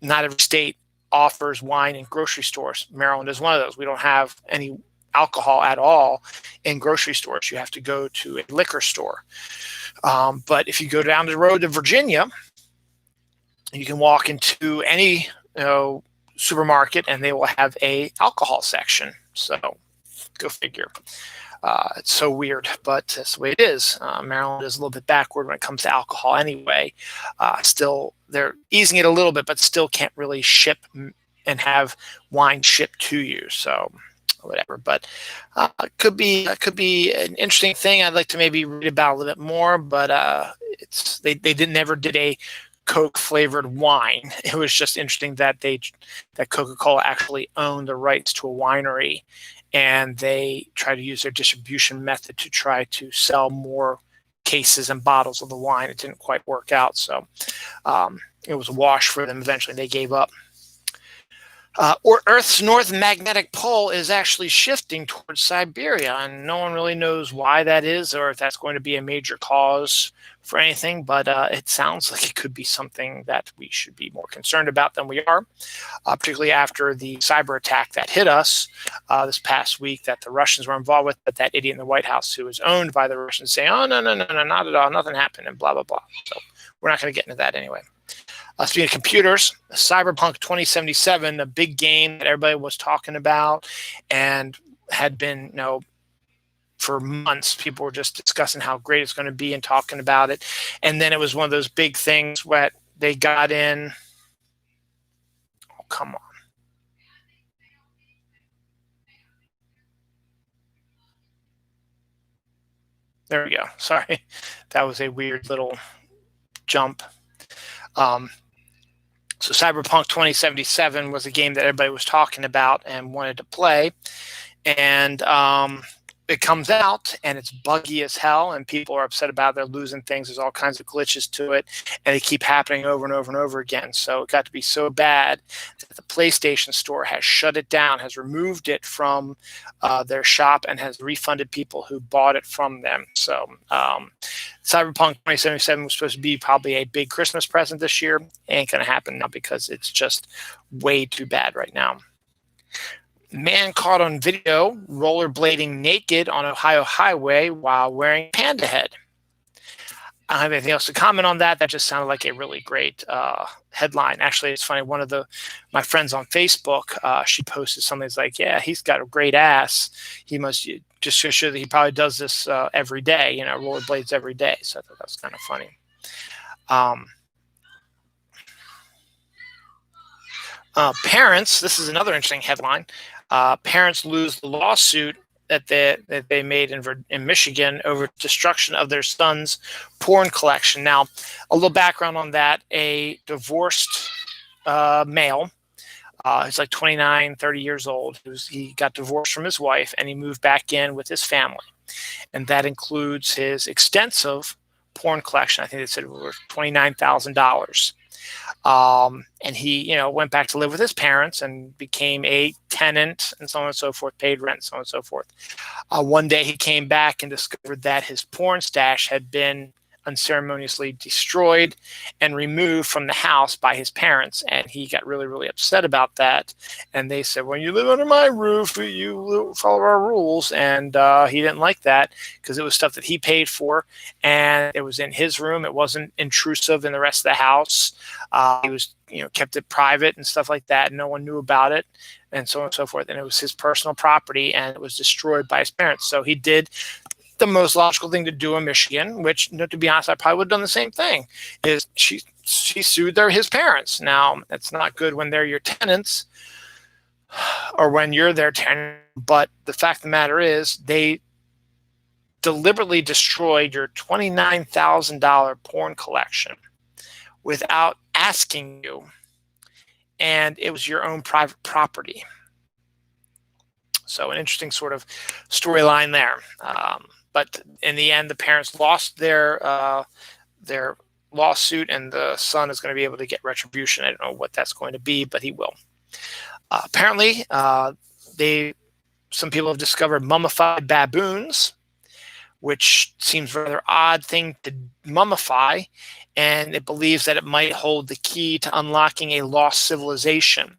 [SPEAKER 1] not every state offers wine in grocery stores. Maryland is one of those. We don't have any alcohol at all in grocery stores. You have to go to a liquor store. But if you go down the road to Virginia, you can walk into any supermarket and they will have a alcohol section. So go figure. It's so weird, but that's the way it is. Maryland is a little bit backward when it comes to alcohol anyway. Still, they're easing it a little bit, but still can't really ship and have wine shipped to you. So whatever, but it could be an interesting thing. I'd like to maybe read about a little bit more, but they never did a Coke flavored wine. It was just interesting that Coca-Cola actually owned the rights to a winery, and they tried to use their distribution method to try to sell more cases and bottles of the wine. It didn't quite work out, so it was a wash for them. Eventually, they gave up. Or Earth's north magnetic pole is actually shifting towards Siberia, and no one really knows why that is or if that's going to be a major cause for anything, but it sounds like it could be something that we should be more concerned about than we are, particularly after the cyber attack that hit us this past week that the Russians were involved with, but that idiot in the White House who was owned by the Russians saying, oh, no, not at all, nothing happened, and blah, blah, blah. So we're not going to get into that anyway. Speaking of computers, Cyberpunk 2077, a big game that everybody was talking about and had been, for months, people were just discussing how great it's going to be and talking about it. And then it was one of those big things where they got in. Oh, come on. There we go. Sorry. That was a weird little jump. So Cyberpunk 2077 was a game that everybody was talking about and wanted to play. And it comes out and it's buggy as hell and people are upset about it. They're losing things. There's all kinds of glitches to it and they keep happening over and over and over again. So it got to be so bad that the PlayStation Store has shut it down, has removed it from their shop and has refunded people who bought it from them. So Cyberpunk 2077 was supposed to be probably a big Christmas present this year. Ain't going to happen now because it's just way too bad right now. Man caught on video rollerblading naked on Ohio highway while wearing panda head. I don't have anything else to comment on that. That just sounded like a really great headline. Actually, it's funny. One of my friends on Facebook, she posted something that's like, yeah, he's got a great ass. He must just show that he probably does this every day, rollerblades every day. So I thought that was kind of funny. Parents, this is another interesting headline. Parents lose the lawsuit that they made in Michigan over destruction of their son's porn collection. Now, a little background on that. A divorced male, he's like 29, 30 years old. He got divorced from his wife and he moved back in with his family. And that includes his extensive porn collection. I think they said it was worth $29,000. And he, went back to live with his parents and became a tenant and so on and so forth, paid rent, so on and so forth. One day he came back and discovered that his porn stash had been unceremoniously destroyed and removed from the house by his parents. And he got really, really upset about that. And they said, when you live under my roof, you follow our rules. And he didn't like that because it was stuff that he paid for. And it was in his room. It wasn't intrusive in the rest of the house. He was, kept it private and stuff like that. No one knew about it and so on and so forth. And it was his personal property and it was destroyed by his parents. So he did the most logical thing to do in Michigan, which, to be honest, I probably would have done the same thing, is she sued his parents. Now, it's not good when they're your tenants or when you're their tenant, but the fact of the matter is they deliberately destroyed your $29,000 porn collection without asking you, and it was your own private property. So an interesting sort of storyline there. But in the end, the parents lost their lawsuit, and the son is going to be able to get retribution. I don't know what that's going to be, but he will. Apparently, some people have discovered mummified baboons, which seems a rather odd thing to mummify, and it believes that it might hold the key to unlocking a lost civilization.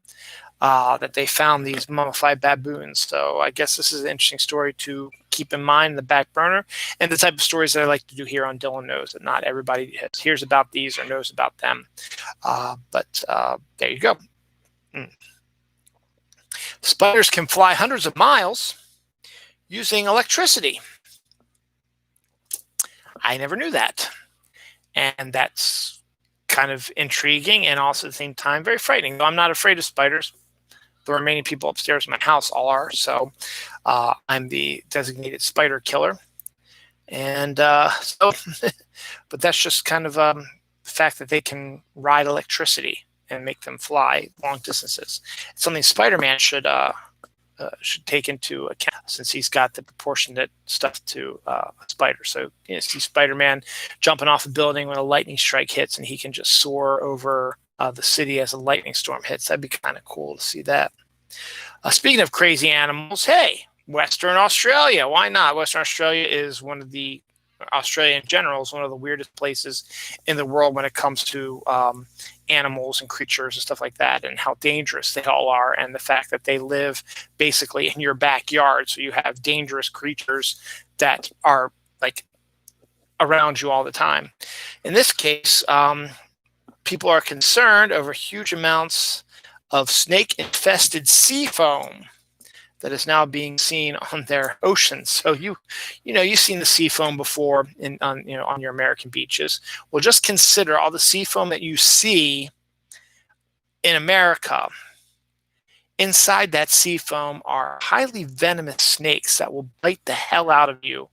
[SPEAKER 1] That they found these mummified baboons. So I guess this is an interesting story to keep in mind in the back burner, and the type of stories that I like to do here on Dylan Knows, that not everybody hears about these or knows about them. But there you go. Spiders can fly hundreds of miles using electricity. I never knew that. And that's kind of intriguing and also at the same time very frightening. Though I'm not afraid of spiders. The remaining people upstairs in my house all are. So I'm the designated spider killer. And but that's just kind of the fact that they can ride electricity and make them fly long distances. It's something Spider-Man should take into account, since he's got the proportionate stuff to a spider. So you see Spider-Man jumping off a building when a lightning strike hits, and he can just soar over the city as a lightning storm hits. That'd be kind of cool to see that. Speaking of crazy animals, hey, Western Australia. Why not? Western Australia is one of the Australia in general is one of the weirdest places in the world when it comes to animals and creatures and stuff like that, and how dangerous they all are, and the fact that they live basically in your backyard. So you have dangerous creatures that are like around you all the time. In this case, people are concerned over huge amounts of snake-infested sea foam that is now being seen on their oceans. So you've seen the sea foam before on your American beaches. Well, just consider all the sea foam that you see in America. Inside that sea foam are highly venomous snakes that will bite the hell out of you,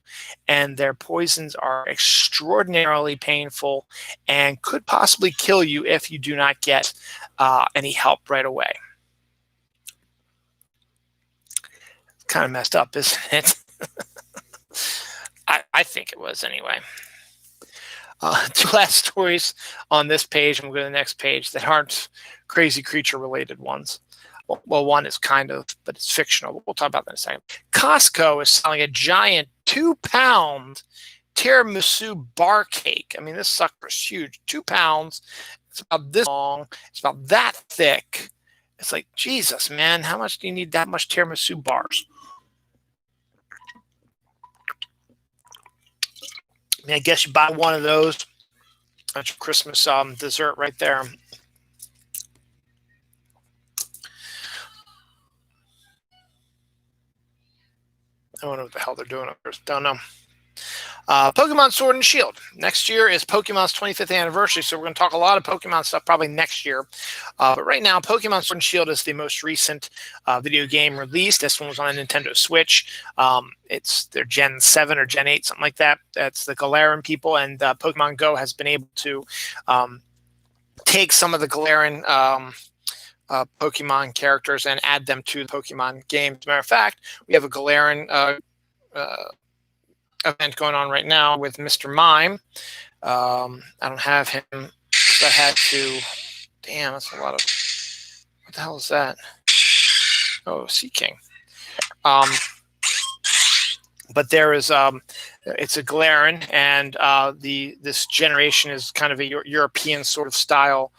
[SPEAKER 1] and their poisons are extraordinarily painful and could possibly kill you if you do not get any help right away. Kind of messed up, isn't it? I think it was anyway. Two last stories on this page, and we'll go to the next page, that aren't crazy creature related ones. Well, one is kind of, but it's fictional. We'll talk about that in a second. Costco is selling a giant 2-pound tiramisu bar cake. I mean, this sucker is huge. 2 pounds. It's about this long. It's about that thick. It's like, Jesus, man, how much do you need that much tiramisu bars? I mean, I guess you buy one of those. That's your Christmas dessert right there. I don't know what the hell they're doing up there. Don't know. Pokemon Sword and Shield. Next year is Pokemon's 25th anniversary, so we're going to talk a lot of Pokemon stuff probably next year. But right now, Pokemon Sword and Shield is the most recent video game released. This one was on a Nintendo Switch. It's their Gen 7 or Gen 8, something like that. That's the Galarian people, and Pokemon Go has been able to take some of the Galarian Pokemon characters and add them to the Pokemon game. As a matter of fact, we have a Galarian event going on right now with Mr. Mime. I don't have him because I had to. Damn, that's a lot of. What the hell is that? Oh, Sea King. But there is it's a Galarian, and this generation is kind of a European sort of style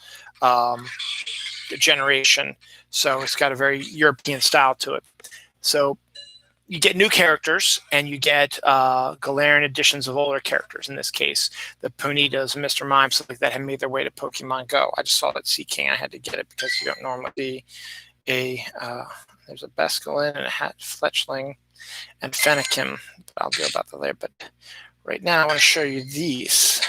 [SPEAKER 1] generation. So it's got a very European style to it. So you get new characters, and you get Galarian editions of older characters. In this case, the Ponytas and Mr. Mime, stuff like that, have made their way to Pokemon Go. I just saw that Sea King. I had to get it because you don't normally see there's a Basculin and a Fletchling and Fennekin. I'll deal about that later. But right now, I want to show you these.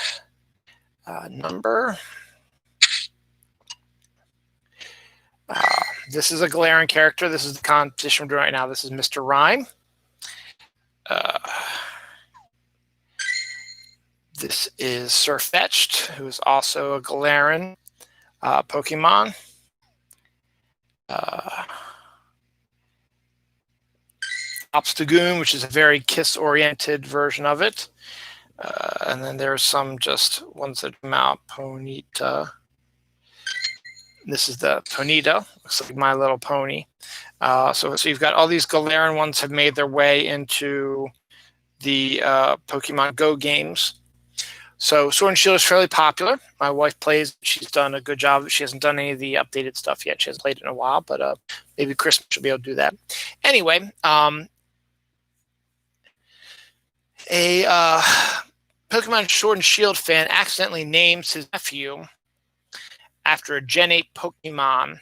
[SPEAKER 1] This is a Galarian character. This is the competition we're doing right now. This is Mr. Rhyme. This is Sirfetch'd, who is also a Galarian Pokemon. Obstagoon, which is a very Kiss-oriented version of it. And then there's some just ones that come out. Ponyta. This is the Ponyta. Looks like My Little Pony. So you've got all these Galarian ones have made their way into the Pokemon Go games. So Sword and Shield is fairly popular. My wife plays. She's done a good job. She hasn't done any of the updated stuff yet. She hasn't played it in a while, but maybe Christmas she'll be able to do that. Anyway, a Pokemon Sword and Shield fan accidentally names his nephew after a Gen 8 Pokemon.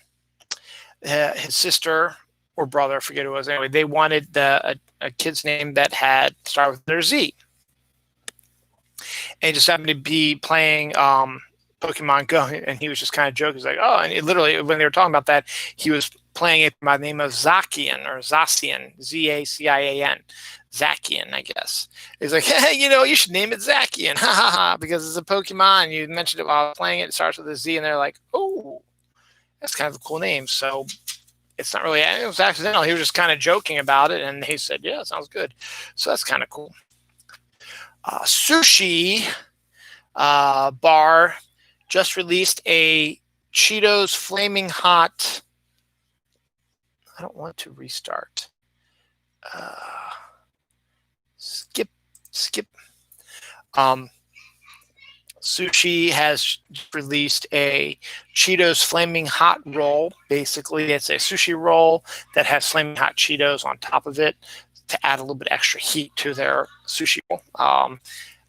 [SPEAKER 1] His sister or brother, I forget who it was. Anyway, they wanted a kid's name that had started with their Z. And he just happened to be playing Pokemon Go, and he was just kind of joking. He's like, oh, and it literally, when they were talking about that, he was playing it by the name of Zacian, or Zacian, Zacian. Zacian, I guess. He's like, hey, you should name it Zacian, ha ha ha, because it's a Pokemon. You mentioned it while I was playing it. It starts with a Z, and they're like, oh, that's kind of a cool name. So it's not really, it was accidental. He was just kind of joking about it, and he said, yeah, it sounds good. So that's kind of cool. Sushi Bar just released a Cheetos Flaming Hot. I don't want to restart. Skip. Sushi has released a Cheetos Flaming Hot roll. Basically, it's a sushi roll that has Flaming Hot Cheetos on top of it to add a little bit extra heat to their sushi roll.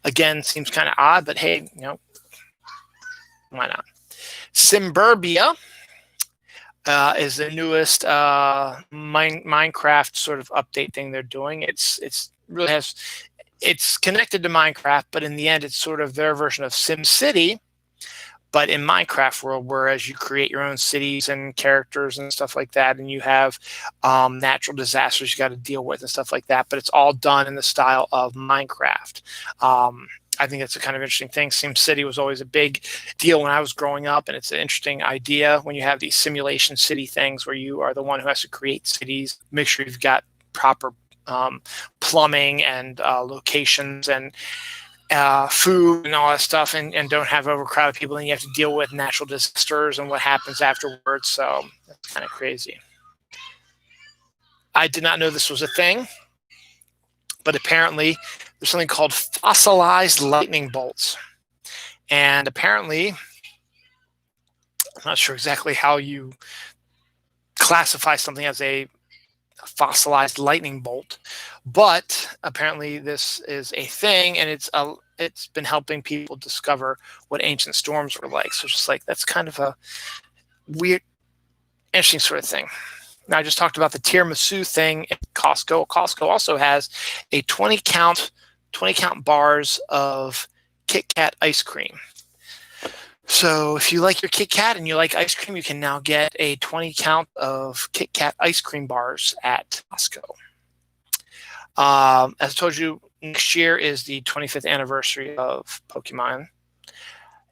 [SPEAKER 1] Again, seems kind of odd, but hey, why not? Simburbia is the newest Minecraft sort of update thing they're doing. It's connected to Minecraft, but in the end, it's sort of their version of SimCity, but in Minecraft world, whereas you create your own cities and characters and stuff like that, and you have natural disasters you got to deal with and stuff like that, but it's all done in the style of Minecraft. I think that's a kind of interesting thing. SimCity was always a big deal when I was growing up, and it's an interesting idea when you have these simulation city things where you are the one who has to create cities, make sure you've got proper plumbing and locations and food and all that stuff, and don't have overcrowded people, and you have to deal with natural disasters and what happens afterwards. So that's kind of crazy. I did not know this was a thing, but apparently there's something called fossilized lightning bolts. And apparently, I'm not sure exactly how you classify something as a fossilized lightning bolt, but apparently this is a thing, and it's been helping people discover what ancient storms were like. So it's just like, that's kind of a weird, interesting sort of thing. Now, I just talked about the tiramisu thing at Costco. Costco also has a 20 count bars of Kit Kat ice cream. So if you like your Kit Kat and you like ice cream, you can now get a 20 count of Kit Kat ice cream bars at Costco. As I told you, next year is the 25th anniversary of Pokemon.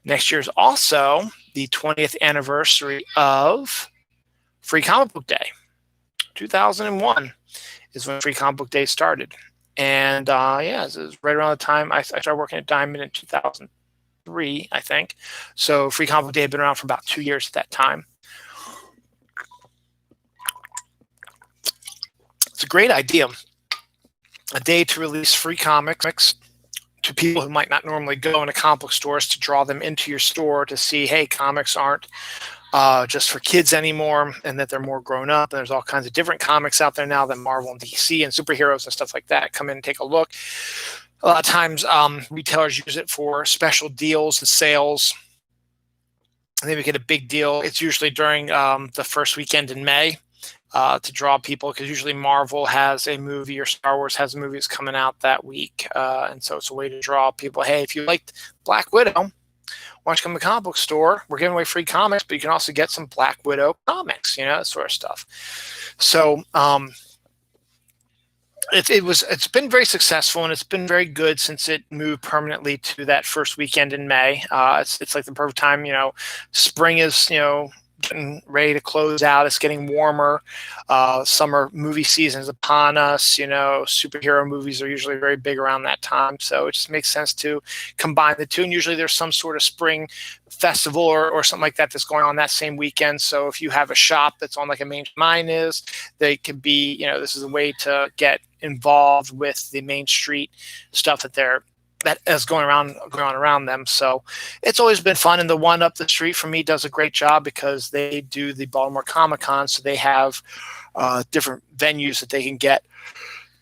[SPEAKER 1] Next year is also the 20th anniversary of Free Comic Book Day. 2001 is when Free Comic Book Day started. And yeah, it was right around the time I started working at Diamond in 2003, I think. So Free Comic Book Day had been around for about 2 years at that time. It's a great idea. A day to release free comics to people who might not normally go into comic book stores, to draw them into your store to see, hey, comics aren't just for kids anymore, and that they're more grown up. And there's all kinds of different comics out there now than Marvel and DC and superheroes and stuff like that. Come in and take a look. A lot of times retailers use it for special deals and sales. And they make it a big deal. It's usually during the first weekend in May to draw people, because usually Marvel has a movie or Star Wars has movies coming out that week. And so it's a way to draw people. Hey, if you liked Black Widow, why don't you come to the comic book store? We're giving away free comics, but you can also get some Black Widow comics, that sort of stuff. So it's been very successful, and it's been very good since it moved permanently to that first weekend in May. It's like the perfect time. Spring is getting ready to close out. It's getting warmer. Summer movie season is upon us. Superhero movies are usually very big around that time. So it just makes sense to combine the two. And usually there's some sort of spring festival or something like that that's going on that same weekend. So if you have a shop that's on like a main, mine is, they could be, this is a way to get involved with the Main Street stuff that is going on around them. So it's always been fun. And the one up the street from me does a great job, because they do the Baltimore Comic-Con. So they have different venues that they can get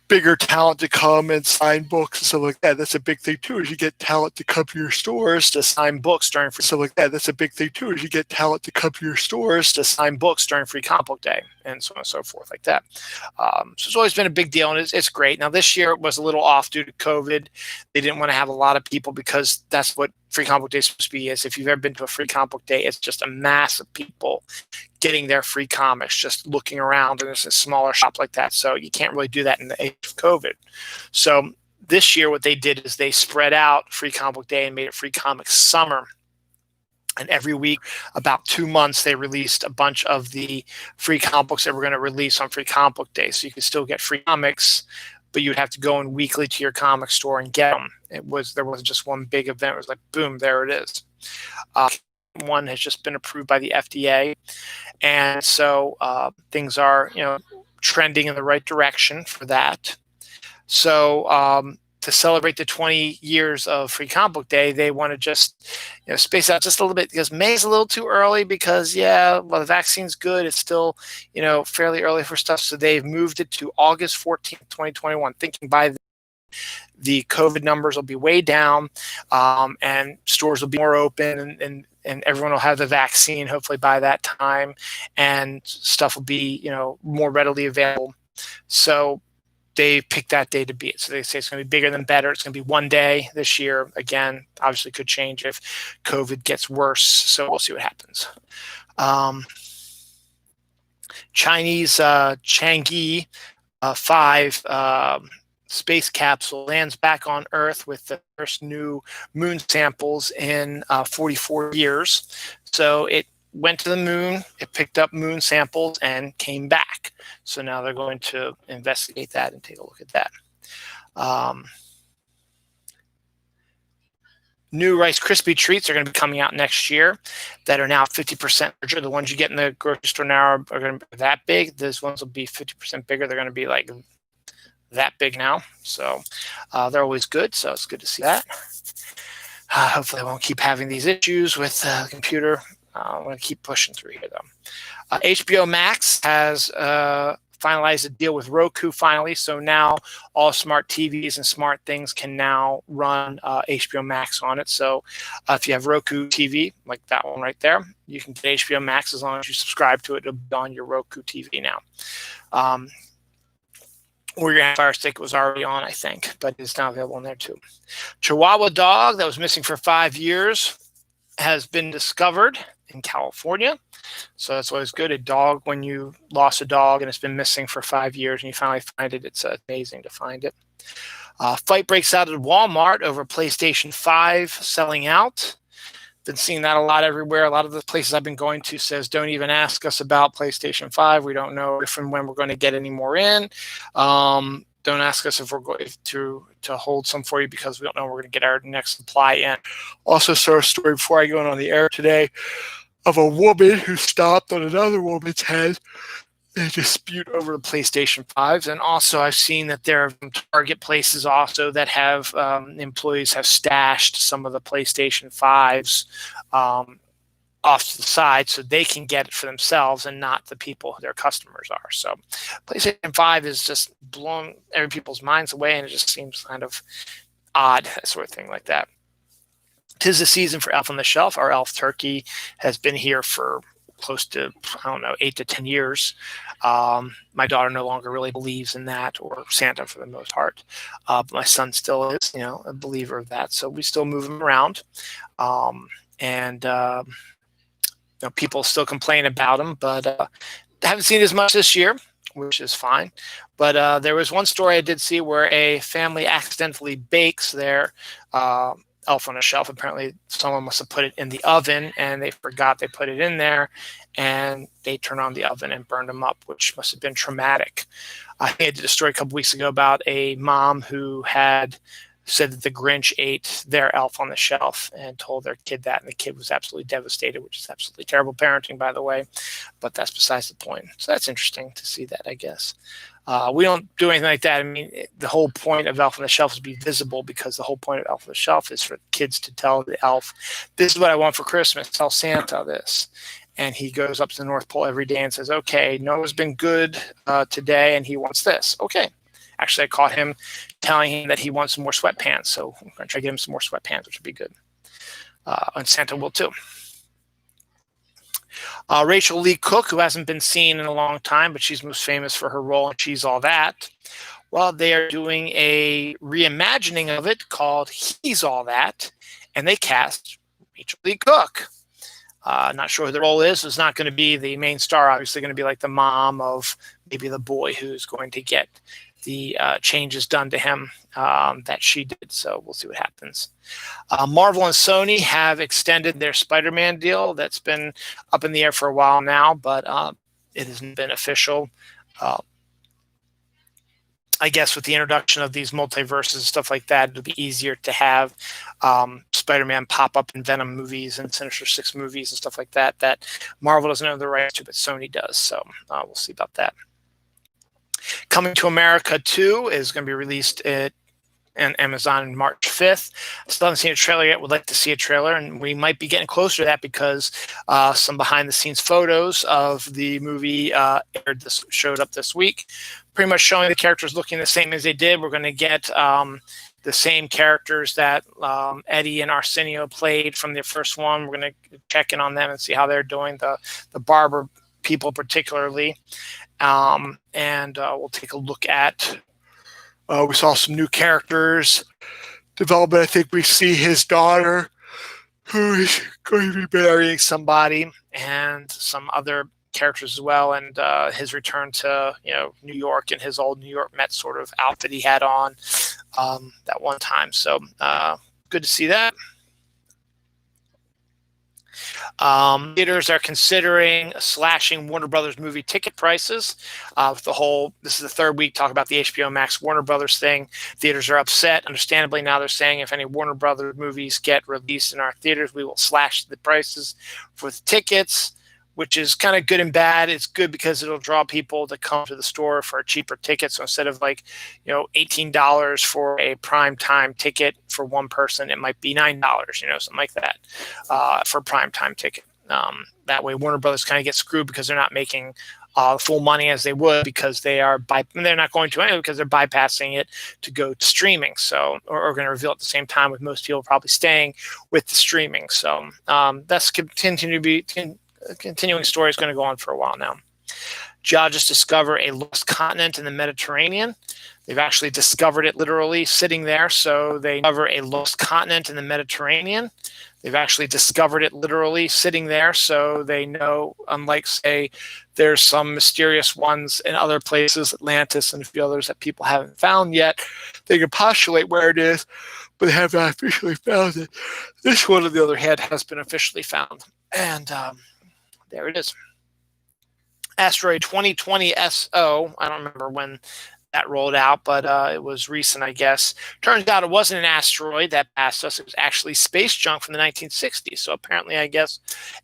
[SPEAKER 1] bigger talent to come and sign books and stuff like that. That's a big thing too, is you get talent to come to your stores to sign books during free stuff like that. That's a big thing too, is you get talent to come to your stores to sign books during Free Comic Book Day. and so on and so forth like that. So it's always been a big deal, and it's great. Now this year it was a little off due to COVID. They didn't want to have a lot of people because that's what Free Comic Book Day is supposed to be. Is if you've ever been to a Free Comic Book Day, it's just a mass of people getting their free comics, just looking around, and it's a smaller shop like that. So you can't really do that in the age of COVID. So this year what they did is they spread out Free Comic Book Day and made it Free Comic Summer. And every week, about 2 months, they released a bunch of the free comic books that were going to release on Free Comic Book Day. So you could still get free comics, but you'd have to go in weekly to your comic store and get them. There wasn't just one big event. It was like, boom, there it is. One has just been approved by the FDA. And so things are, trending in the right direction for that. So to celebrate the 20 years of Free Comic Book Day, they want to just space out just a little bit, because May's a little too early because, the vaccine's good. It's still, fairly early for stuff. So they've moved it to August 14th, 2021, thinking by the COVID numbers will be way down, and stores will be more open, and everyone will have the vaccine hopefully by that time, and stuff will be, more readily available. So they picked that day to be it. So they say it's going to be bigger than better. It's going to be one day this year. Again, obviously could change if COVID gets worse. So we'll see what happens. Chinese Chang'e 5 space capsule lands back on Earth with the first new moon samples in 44 years. So it went to the moon, it picked up moon samples, and came back. So now they're going to investigate that and take a look at that. New Rice Krispie treats are going to be coming out next year that are now 50% larger. The ones you get in the grocery store now are going to be that big. Those ones will be 50% bigger. They're going to be like that big now. So they're always good. So it's good to see that. Hopefully I won't keep having these issues with the computer. I'm going to keep pushing through here, though. HBO Max has finalized a deal with Roku finally. So now all smart TVs and smart things can now run HBO Max on it. So if you have Roku TV, like that one right there, you can get HBO Max as long as you subscribe to it. It'll be on your Roku TV now. Or your Fire Stick was already on, I think, but it's now available on there too. Chihuahua dog that was missing for 5 years has been discovered in California. So that's always good. A dog, when you lost a dog and it's been missing for 5 years and you finally find it, it's amazing to find it. Fight breaks out at Walmart over PlayStation 5 selling out. Been seeing that a lot everywhere. A lot of the places I've been going to says, don't even ask us about PlayStation 5. We don't know if and when we're going to get any more in. Don't ask us if we're going to hold some for you, because we don't know we're going to get our next supply in. Also saw a story before I go on the air today of a woman who stomped on another woman's head in a dispute over the PlayStation 5s. And also I've seen that there are Target places also that have employees have stashed some of the PlayStation 5s off to the side so they can get it for themselves and not the people who their customers are. So PlayStation 5 is just blowing every people's minds away, and it just seems kind of odd, that sort of thing like that. 'Tis the season for Elf on the Shelf. Our elf turkey has been here for close to, 8 to 10 years. My daughter no longer really believes in that, or Santa for the most part. But my son still is, a believer of that. So we still move him around. People still complain about them, but haven't seen as much this year, which is fine. But there was one story I did see where a family accidentally bakes their Elf on a Shelf. Apparently someone must have put it in the oven and they forgot they put it in there, and they turned on the oven and burned them up, which must have been traumatic. I think I did a story a couple weeks ago about a mom who had said that the Grinch ate their Elf on the Shelf and told their kid that, and the kid was absolutely devastated, which is absolutely terrible parenting, by the way, but that's besides the point. So that's interesting to see that, I guess. We don't do anything like that. I mean, the whole point of Elf on the Shelf is to be visible, because the whole point of Elf on the Shelf is for kids to tell the elf, this is what I want for Christmas. Tell Santa this. And he goes up to the North Pole every day and says, okay, Noah's been good today, and he wants this. Okay. Actually, I caught him telling him that he wants some more sweatpants. So I'm going to try to get him some more sweatpants, which would be good. And Santa will too. Rachel Lee Cook, who hasn't been seen in a long time, but she's most famous for her role in She's All That. Well, they are doing a reimagining of it called He's All That, and they cast Rachel Lee Cook. Not sure who the role is. It's not going to be the main star. Obviously, going to be like the mom of maybe the boy who's going to get the changes done to him that she did. So we'll see what happens. Marvel and Sony have extended their Spider-Man deal. That's been up in the air for a while now, but it hasn't been official. I guess with the introduction of these multiverses and stuff like that, it'll be easier to have Spider-Man pop up in Venom movies and Sinister Six movies and stuff like that that Marvel doesn't have the rights to, but Sony does. So we'll see about that. Coming to America 2 is going to be released at Amazon on March 5th. Still haven't seen a trailer yet. Would like to see a trailer, and we might be getting closer to that because some behind-the-scenes photos of the movie showed up this week, pretty much showing the characters looking the same as they did. We're going to get the same characters that Eddie and Arsenio played from the first one. We're going to check in on them and see how they're doing, the barber people particularly. And we'll take a look at we saw some new characters development. I think we see his daughter who is going to be marrying somebody, and some other characters as well, and his return to New York and his old New York Mets sort of outfit he had on that one time. So good to see that. Theaters are considering slashing Warner Brothers movie ticket prices. This is the third week talking about the HBO Max Warner Brothers thing. Theaters are upset. Understandably, now they're saying if any Warner Brothers movies get released in our theaters, we will slash the prices for the tickets, which is kind of good and bad. It's good because it'll draw people to come to the store for a cheaper ticket. So instead of $18 for a prime time ticket for one person, it might be $9, something like that for a prime time ticket. That way Warner Brothers kind of gets screwed because they're not making full money as they would, because they're not going to anyway, because they're bypassing it to go to streaming. So, or going to reveal at the same time, with most people probably staying with the streaming. So that's continuing story is going to go on for a while now. Geologists discover a lost continent in the Mediterranean. They've actually discovered it literally sitting there. So they discover a lost continent in the Mediterranean. They've actually discovered it literally sitting there. So they know, unlike, say, there's some mysterious ones in other places, Atlantis and a few others that people haven't found yet. They can postulate where it is, but they have not officially found it. This one, on the other hand, has been officially found. And there it is. Asteroid 2020 SO. I don't remember when that rolled out, but it was recent, I guess. Turns out it wasn't an asteroid that passed us. It was actually space junk from the 1960s. So apparently, I guess,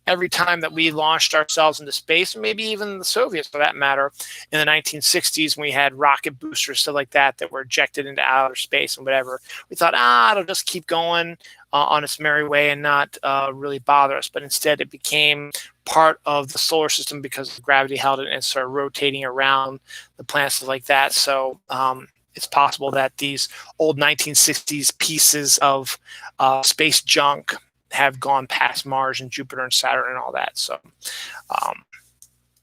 [SPEAKER 1] every time that we launched ourselves into space, or maybe even the Soviets for that matter, in the 1960s, when we had rocket boosters, stuff like that were ejected into outer space and whatever, we thought, it'll just keep going on its merry way and not really bother us. But instead, it became part of the solar system because gravity held it and started rotating around the planet, stuff like that. So it's possible that these old 1960s pieces of space junk have gone past Mars and Jupiter and Saturn and all that. So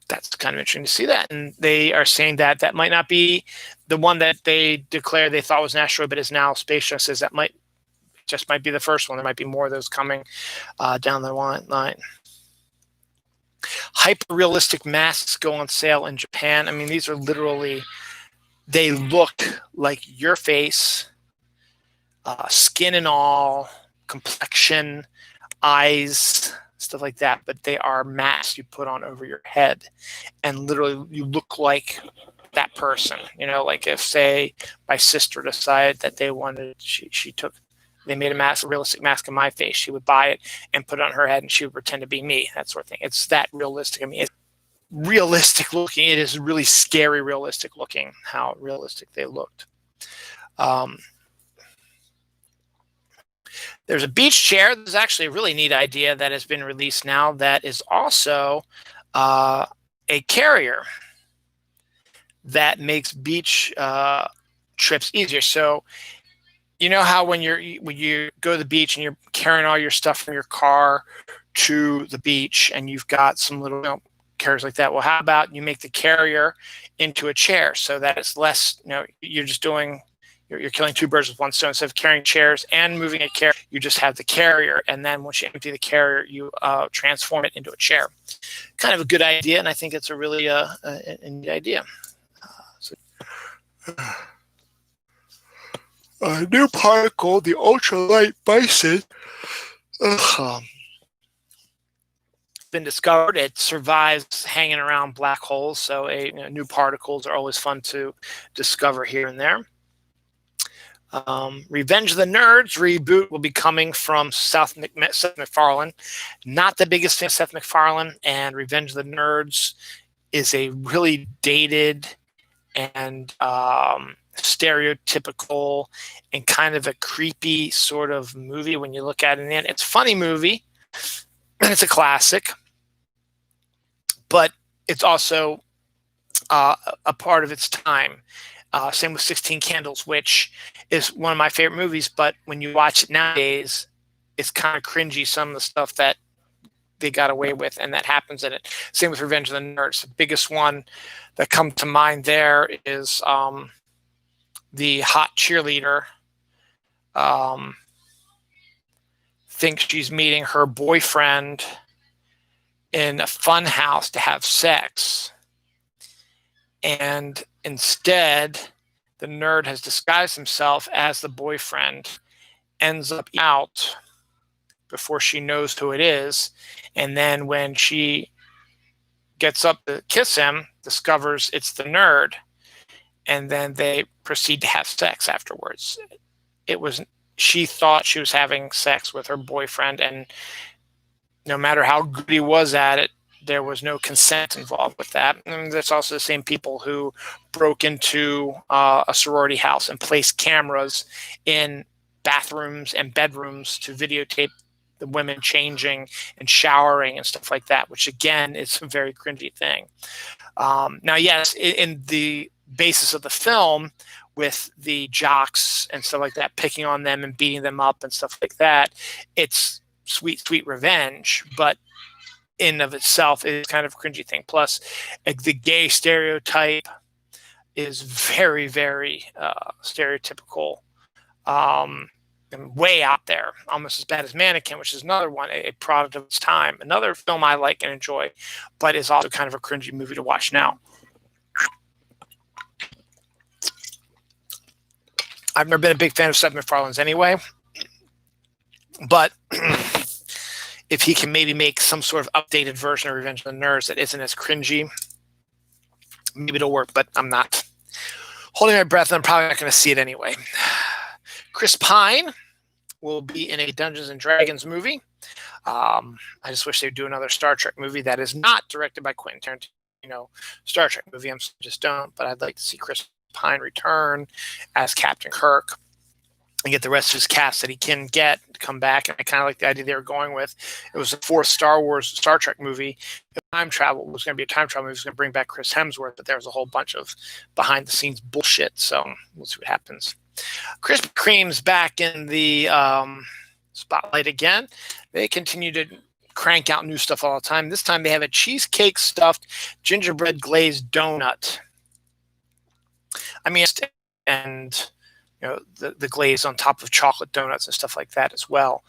[SPEAKER 1] that's kind of interesting to see that. And they are saying that that might not be the one that they declared they thought was an asteroid, but is now space junk. Says that might be the first one. There might be more of those coming down the line. Hyper-realistic masks go on sale in Japan. I mean, these are literally, they look like your face, skin and all, complexion, eyes, stuff like that. But they are masks you put on over your head. And literally, you look like that person. Like if, say, my sister decided that they wanted, they made a realistic mask of my face. She would buy it and put it on her head, and she would pretend to be me, that sort of thing. It's that realistic. I mean, it's realistic looking. It is really scary realistic looking, how realistic they looked. There's a beach chair. There's actually a really neat idea that has been released now that is also a carrier that makes beach trips easier. So You know how when you go to the beach and you're carrying all your stuff from your car to the beach and you've got some little carriers like that. Well, how about you make the carrier into a chair so that it's less, you're just doing, you're killing two birds with one stone. Instead of carrying chairs and moving a carrier, you just have the carrier. And then once you empty the carrier, you transform it into a chair. Kind of a good idea. And I think it's a really a neat idea. A new particle, the ultralight bison, been discovered. It survives hanging around black holes, so new particles are always fun to discover here and there. Revenge of the Nerds reboot will be coming from Seth MacFarlane. Not the biggest fan of Seth MacFarlane, and Revenge of the Nerds is a really dated and stereotypical and kind of a creepy sort of movie when you look at it. And it's a funny movie, and it's a classic, but it's also a part of its time. Same with 16 Candles, which is one of my favorite movies, but when you watch it nowadays, it's kind of cringy, some of the stuff that they got away with and that happens in it. Same with Revenge of the Nerds. The biggest one that comes to mind there is the hot cheerleader thinks she's meeting her boyfriend in a fun house to have sex. And instead, the nerd has disguised himself as the boyfriend, ends up out before she knows who it is. And then when she gets up to kiss him, discovers it's the nerd. And then they proceed to have sex afterwards. She thought she was having sex with her boyfriend, and no matter how good he was at it, there was no consent involved with that. And that's also the same people who broke into a sorority house and placed cameras in bathrooms and bedrooms to videotape the women changing and showering and stuff like that, which again is a very cringy thing. Now, yes, in the basis of the film, with the jocks and stuff like that, picking on them and beating them up and stuff like that, it's sweet, sweet revenge, but in of itself is kind of a cringy thing. Plus, the gay stereotype is very, very stereotypical, and way out there, almost as bad as Mannequin, which is another one, a product of its time. Another film I like and enjoy, but is also kind of a cringy movie to watch now. I've never been a big fan of Seth MacFarlane's anyway, but if he can maybe make some sort of updated version of Revenge of the Nerds that isn't as cringy, maybe it'll work, but I'm not holding my breath, and I'm probably not going to see it anyway. Chris Pine will be in a Dungeons & Dragons movie. I just wish they'd do another Star Trek movie that is not directed by Quentin Tarantino. Star Trek movie, I'm just don't, but I'd like to see Chris Pine return as Captain Kirk and get the rest of his cast that he can get to come back. And I kind of like the idea they were going with. It was the fourth Star Trek movie. The time travel was going to be a time travel movie. It was going to bring back Chris Hemsworth, but there was a whole bunch of behind the scenes bullshit. So we'll see what happens. Krispy Kreme's back in the spotlight again. They continue to crank out new stuff all the time. This time they have a cheesecake stuffed gingerbread glazed donut. I mean, and the glaze on top of chocolate donuts and stuff like that as well.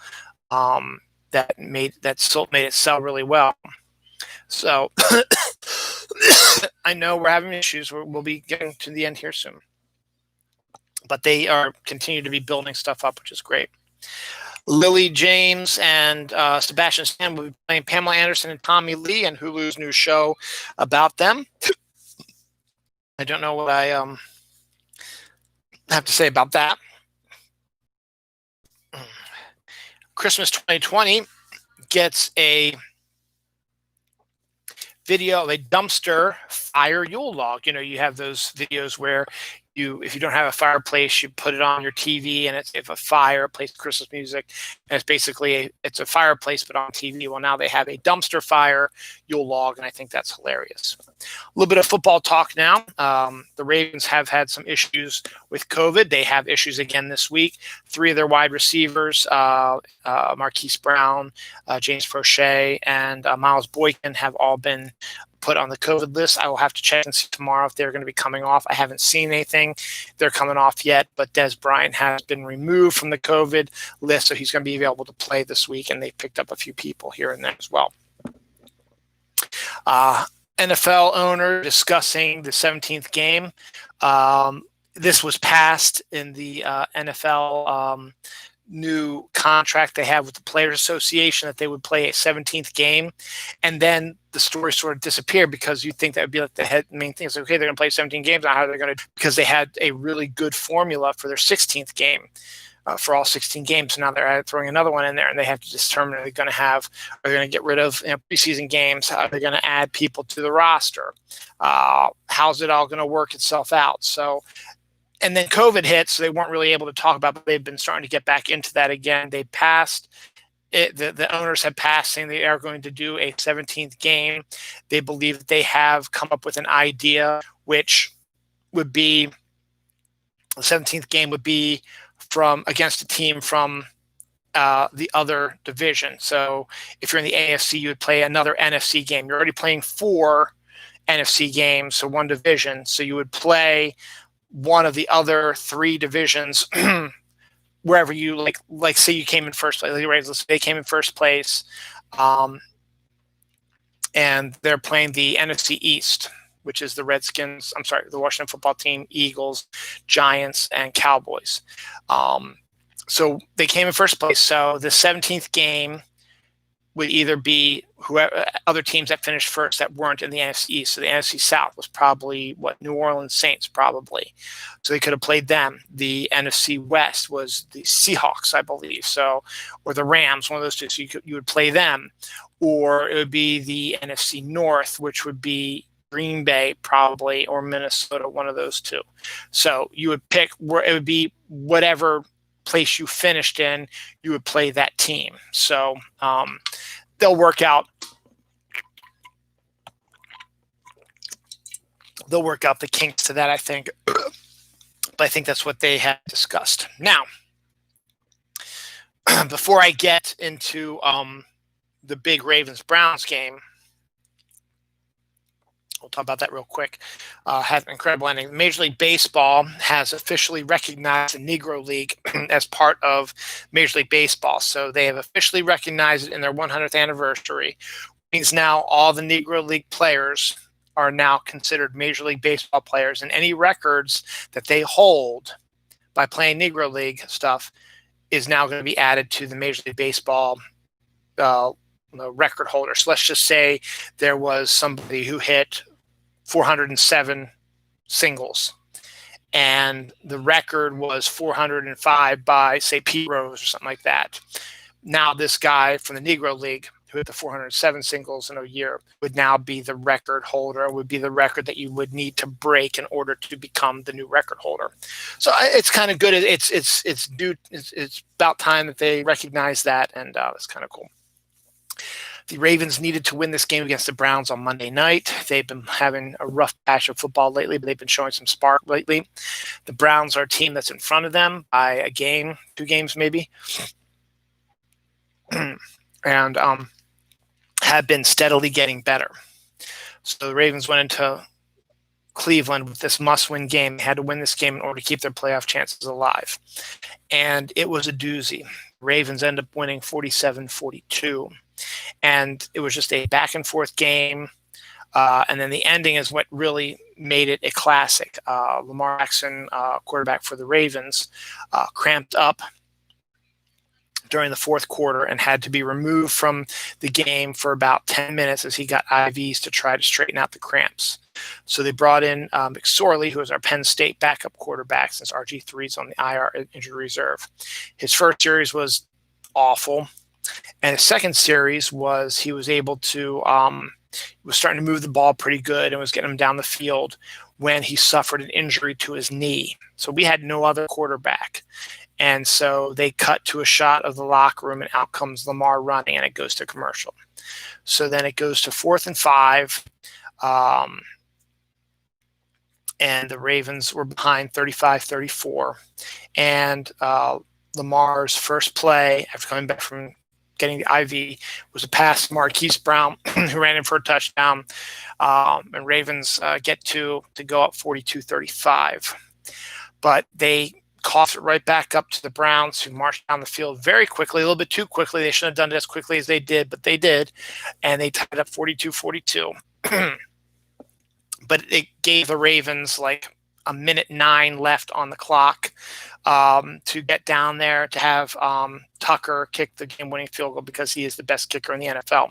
[SPEAKER 1] That made it sell really well. So I know we're having issues. We'll be getting to the end here soon, but they are continue to be building stuff up, which is great. Lily James and Sebastian Stan will be playing Pamela Anderson and Tommy Lee in Hulu's new show about them. I don't know what I have to say about that. Christmas 2020 gets a video of a dumpster fire Yule log. You have those videos where if you don't have a fireplace, you put it on your TV, and if a fire plays Christmas music, and it's basically it's a fireplace but on TV. Well, now they have a dumpster fire Yule log, and I think that's hilarious. A little bit of football talk now. The Ravens have had some issues with COVID. They have issues again this week. 3 of their wide receivers, Marquise Brown, James Prochet, and Miles Boykin, have all been put on the COVID list. I will have to check and see tomorrow if they're going to be coming off. I haven't seen anything they're coming off yet, but Des Bryant has been removed from the COVID list, so he's going to be available to play this week, and they picked up a few people here and there as well. NFL owner discussing the 17th game. This was passed in the NFL new contract they have with the Players Association, that they would play a 17th game, and then the story sort of disappeared, because you think that would be like the main thing. It's like, okay, they're going to play 17 games. Now how are they going to? Because they had a really good formula for their 16th game, for all 16 games. So now they're throwing another one in there, and they have to determine are they going to get rid of preseason games? Are they going to add people to the roster? How's it all going to work itself out? So. And then COVID hit, so they weren't really able to talk about it, but they've been starting to get back into that again. They passed it. The owners have passed saying they are going to do a 17th game. They believe that they have come up with an idea, which would be the 17th game would be against a team from the other division. So if you're in the AFC, you would play another NFC game. You're already playing 4 NFC games, so one division. So you would play one of the other 3 divisions wherever you like say you came in first place. They came in first place, and they're playing the NFC East, which is the the Washington Football Team, Eagles, Giants, and Cowboys. So they came in first place. So the 17th game would either be whoever other teams that finished first that weren't in the NFC East. So the NFC South was probably New Orleans Saints, probably. So they could have played them. The NFC West was the Seahawks, I believe. So, or the Rams, one of those two. So you would play them, or it would be the NFC North, which would be Green Bay, probably, or Minnesota, one of those two. So you would pick where it would be whatever place you finished in, you would play that team. So they'll work out the kinks to that, I think. But I think that's what they had discussed. Now, before I get into the big Ravens-Browns game, we'll talk about that real quick. Had an incredible ending. Major League Baseball has officially recognized the Negro League as part of Major League Baseball. So they have officially recognized it in their 100th anniversary. Which means now all the Negro League players are now considered Major League Baseball players, and any records that they hold by playing Negro League stuff is now going to be added to the Major League Baseball record holder. So let's just say there was somebody who hit 407 singles, and the record was 405 by, say, Pete Rose or something like that. Now this guy from the Negro League who hit the 407 singles in a year would now be the record holder, would be the record that you would need to break in order to become the new record holder. So it's kind of good. It's about time that they recognize that, and it's kind of cool. The Ravens needed to win this game against the Browns on Monday night. They've been having a rough patch of football lately, but they've been showing some spark lately. The Browns are a team that's in front of them by a game, 2 games maybe, and have been steadily getting better. So the Ravens went into Cleveland with this must-win game. They had to win this game in order to keep their playoff chances alive. And it was a doozy. Ravens ended up winning 47-42. And it was just a back-and-forth game. And then the ending is what really made it a classic. Lamar Jackson, quarterback for the Ravens, cramped up during the fourth quarter and had to be removed from the game for about 10 minutes as he got IVs to try to straighten out the cramps. So they brought in McSorley, who is our Penn State backup quarterback since RG3 is on the IR injury reserve. His first series was awful. And his second series was he was able to was starting to move the ball pretty good and was getting him down the field when he suffered an injury to his knee. So we had no other quarterback. And so they cut to a shot of the locker room, and out comes Lamar running, and it goes to commercial. So then it goes to 4th and 5. And the Ravens were behind 35-34. And Lamar's first play after coming back from getting the IV was a pass to Marquise Brown, who ran in for a touchdown. And Ravens get to go up 42-35. But they coughed it right back up to the Browns, who marched down the field very quickly, a little bit too quickly. They shouldn't have done it as quickly as they did, but they did. And they tied up 42-42. But it gave the Ravens like a minute 9 left on the clock to get down there to have Tucker kick the game-winning field goal, because he is the best kicker in the NFL.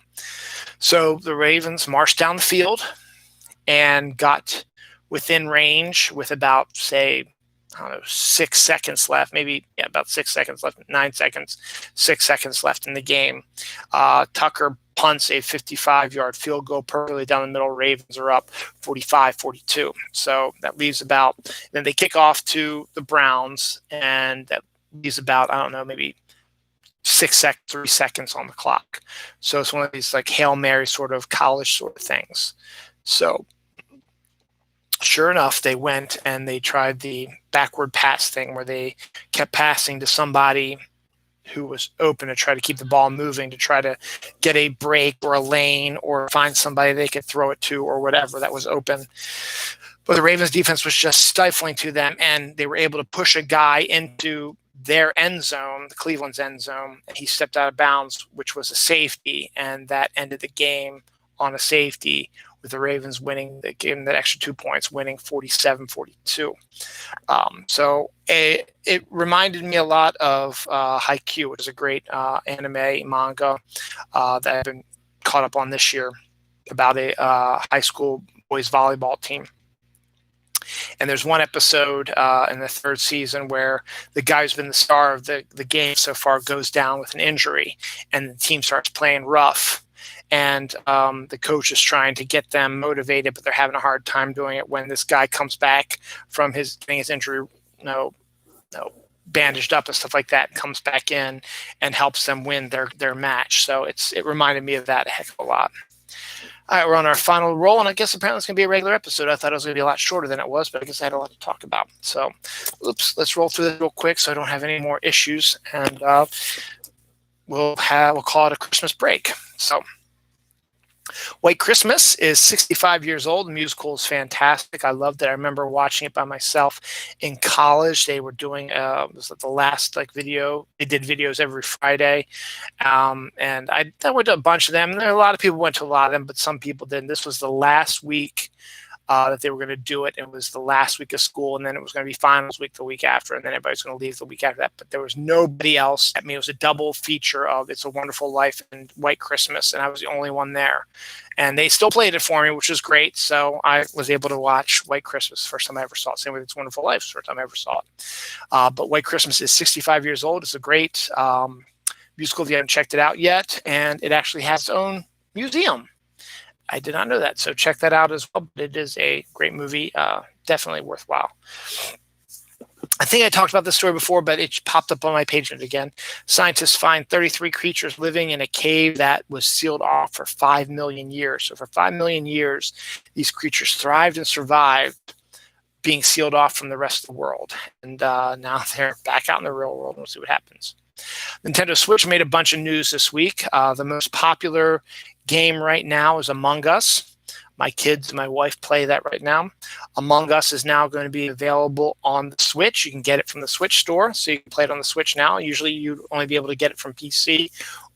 [SPEAKER 1] So the Ravens marched down the field and got within range with about, say, I don't know, 6 seconds left, maybe about 6 seconds left, 9 seconds, 6 seconds left in the game. Tucker punts a 55-yard field goal perfectly down the middle. Ravens are up 45-42. So that leaves about, then they kick off to the Browns, and that leaves about, I don't know, maybe 3 seconds on the clock. So it's one of these like Hail Mary sort of college sort of things. So sure enough, they went and they tried the backward pass thing, where they kept passing to somebody who was open to try to keep the ball moving, to try to get a break or a lane or find somebody they could throw it to or whatever that was open. But the Ravens defense was just stifling to them, and they were able to push a guy into their end zone, the Cleveland's end zone, and he stepped out of bounds, which was a safety, and that ended the game on a safety, with the Ravens winning the game, that extra 2 points, winning 47-42. So it reminded me a lot of Haikyuu, which is a great anime manga that I've been caught up on this year, about a high school boys volleyball team. And there's one episode in the 3rd season where the guy who's been the star of the game so far goes down with an injury, and the team starts playing rough. And the coach is trying to get them motivated, but they're having a hard time doing it when this guy comes back from getting his injury, bandaged up and stuff like that, comes back in and helps them win their match. So it reminded me of that a heck of a lot. All right, we're on our final roll, and I guess apparently it's going to be a regular episode. I thought it was going to be a lot shorter than it was, but I guess I had a lot to talk about. So, let's roll through this real quick so I don't have any more issues, and we'll call it a Christmas break. So, White Christmas is 65 years old. The musical is fantastic. I loved it. I remember watching it by myself in college. They were doing it was the last video. They did videos every Friday, and I went to a bunch of them. There a lot of people went to a lot of them, but some people didn't. This was the last week that they were going to do it. It was the last week of school, and then it was going to be finals week the week after, and then everybody's going to leave the week after that. But there was nobody else. I mean, it was a double feature of It's a Wonderful Life and White Christmas, and I was the only one there. And they still played it for me, which was great. So I was able to watch White Christmas, first time I ever saw it. Same with It's a Wonderful Life, first time I ever saw it. But White Christmas is 65 years old. It's a great musical if you haven't checked it out yet, and it actually has its own museum. I did not know that, so check that out as well. But it is a great movie, definitely worthwhile. I think I talked about this story before, but it popped up on my page again. Scientists find 33 creatures living in a cave that was sealed off for 5 million years. So for 5 million years, these creatures thrived and survived being sealed off from the rest of the world. And now they're back out in the real world, and we'll see what happens. Nintendo Switch made a bunch of news this week. The most popular game right now is Among Us. My kids and my wife play that right now. Among Us is now going to be available on the Switch. You can get it from the Switch store, so you can play it on the Switch now. Usually you'd only be able to get it from PC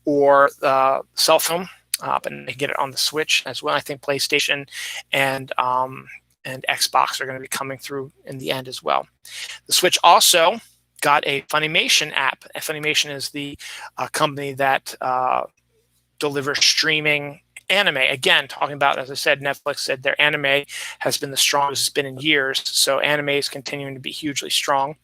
[SPEAKER 1] or cell phone, but you can get it on the Switch as well. I think PlayStation and Xbox are going to be coming through in the end as well. The Switch also got a Funimation app. Funimation is the company that delivers streaming anime. Again, talking about, as I said, Netflix said their anime has been the strongest it's been in years. So anime is continuing to be hugely strong.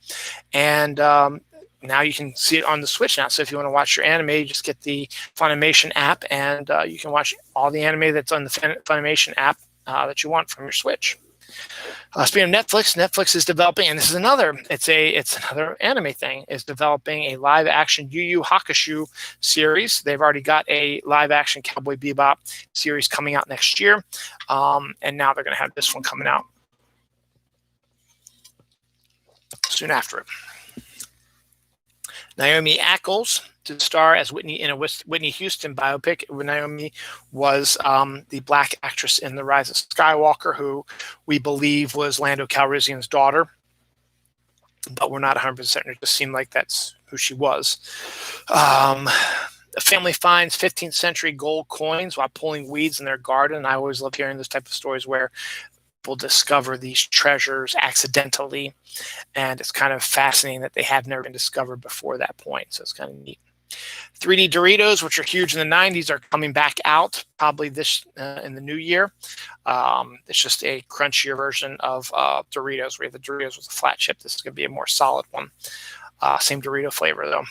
[SPEAKER 1] And now you can see it on the Switch now. So if you want to watch your anime, you just get the Funimation app, and you can watch all the anime that's on the Funimation app that you want from your Switch. Speaking of Netflix, Netflix is developing, and this is it's another anime thing, is developing a live action Yu Yu Hakusho series. They've already got a live action Cowboy Bebop series coming out next year, and now they're going to have this one coming out soon after it. Naomi Ackles to star as Whitney in a Whitney Houston biopic. Naomi was the black actress in The Rise of Skywalker, who we believe was Lando Calrissian's daughter, but we're not 100% certain. It just seemed like that's who she was. A family finds 15th century gold coins while pulling weeds in their garden. I always love hearing this type of stories where people discover these treasures accidentally, and it's kind of fascinating that they have never been discovered before that point. So it's kind of neat. 3D Doritos, which are huge in the 90s, are coming back out probably this in the new year. It's just a crunchier version of Doritos. We have the Doritos with a flat chip. This is going to be a more solid one. Same Dorito flavor, though.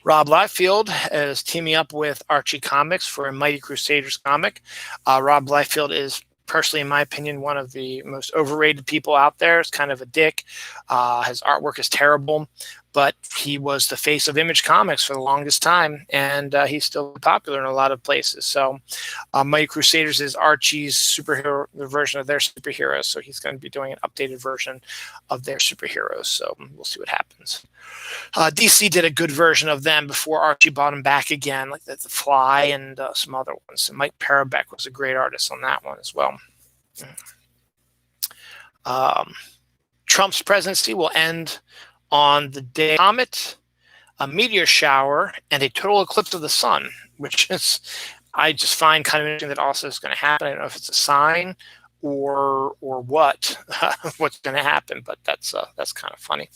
[SPEAKER 1] Rob Liefeld is teaming up with Archie Comics for a Mighty Crusaders comic. Rob Liefeld is, personally, in my opinion, one of the most overrated people out there. It's kind of a dick. His artwork is terrible, but he was the face of Image Comics for the longest time, and he's still popular in a lot of places. So Mighty Crusaders is Archie's superhero, the version of their superheroes. So he's going to be doing an updated version of their superheroes. So we'll see what happens. DC did a good version of them before Archie bought them back again, like the Fly and some other ones. And Mike Parobeck was a great artist on that one as well. Trump's presidency will end on the day of a comet, a meteor shower, and a total eclipse of the sun, which is, I just find kind of interesting that also is going to happen. I don't know if it's a sign or what what's going to happen, but that's kind of funny.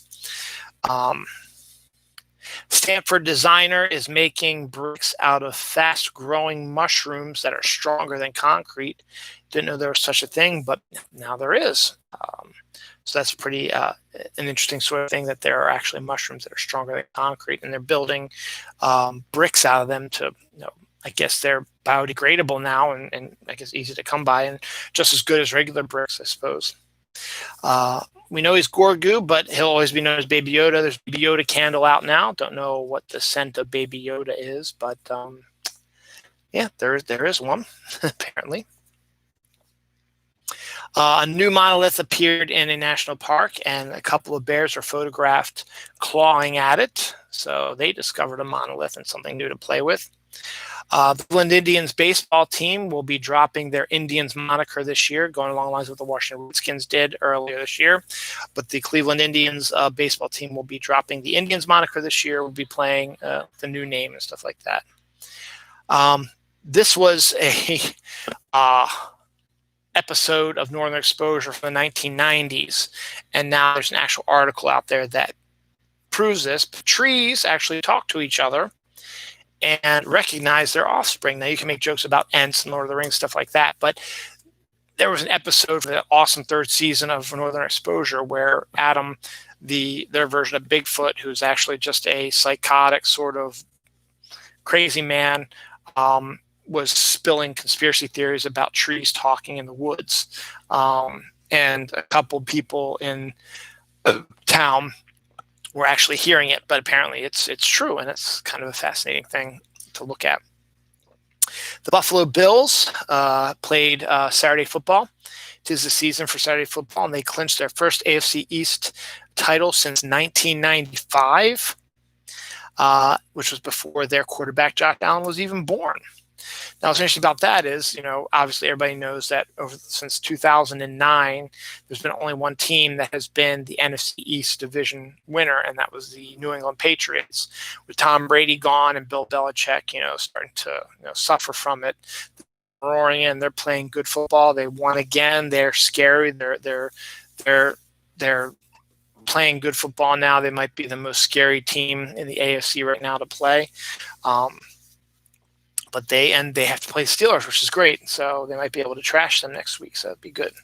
[SPEAKER 1] Stanford designer is making bricks out of fast-growing mushrooms that are stronger than concrete. Didn't know there was such a thing, but now there is. So that's pretty an interesting sort of thing, that there are actually mushrooms that are stronger than concrete, and they're building bricks out of them to, I guess they're biodegradable now, and I guess easy to come by, and just as good as regular bricks, I suppose. We know he's Grogu, but he'll always be known as Baby Yoda. There's Baby Yoda candle out now. Don't know what the scent of Baby Yoda is, but yeah, there is one apparently. A new monolith appeared in a national park, and a couple of bears were photographed clawing at it. So they discovered a monolith and something new to play with. The Cleveland Indians baseball team will be dropping their Indians moniker this year, going along the lines of what the Washington Redskins did earlier this year. But the Cleveland Indians baseball team will be dropping the Indians moniker this year. Will be playing the new name and stuff like that. This was a episode of Northern Exposure from the 1990s, and now there's an actual article out there that proves this. Trees actually talk to each other and recognize their offspring. Now, you can make jokes about Ents and Lord of the Rings, stuff like that, but there was an episode for that awesome third season of Northern Exposure where Adam, their version of Bigfoot, who's actually just a psychotic sort of crazy man, was spilling conspiracy theories about trees talking in the woods. And a couple people in town were actually hearing it, but apparently it's true, and it's kind of a fascinating thing to look at. The Buffalo Bills played Saturday football. It is the season for Saturday football, and they clinched their first AFC East title since 1995, which was before their quarterback, Josh Allen, was even born. Now, what's interesting about that is, obviously everybody knows that since 2009, there's been only one team that has been the NFC East division winner, and that was the New England Patriots. With Tom Brady gone and Bill Belichick, starting to suffer from it, they're roaring in. They're playing good football. They won again. They're scary. They're playing good football now. They might be the most scary team in the AFC right now to play. But they have to play Steelers, which is great. So they might be able to trash them next week. So that'd be good.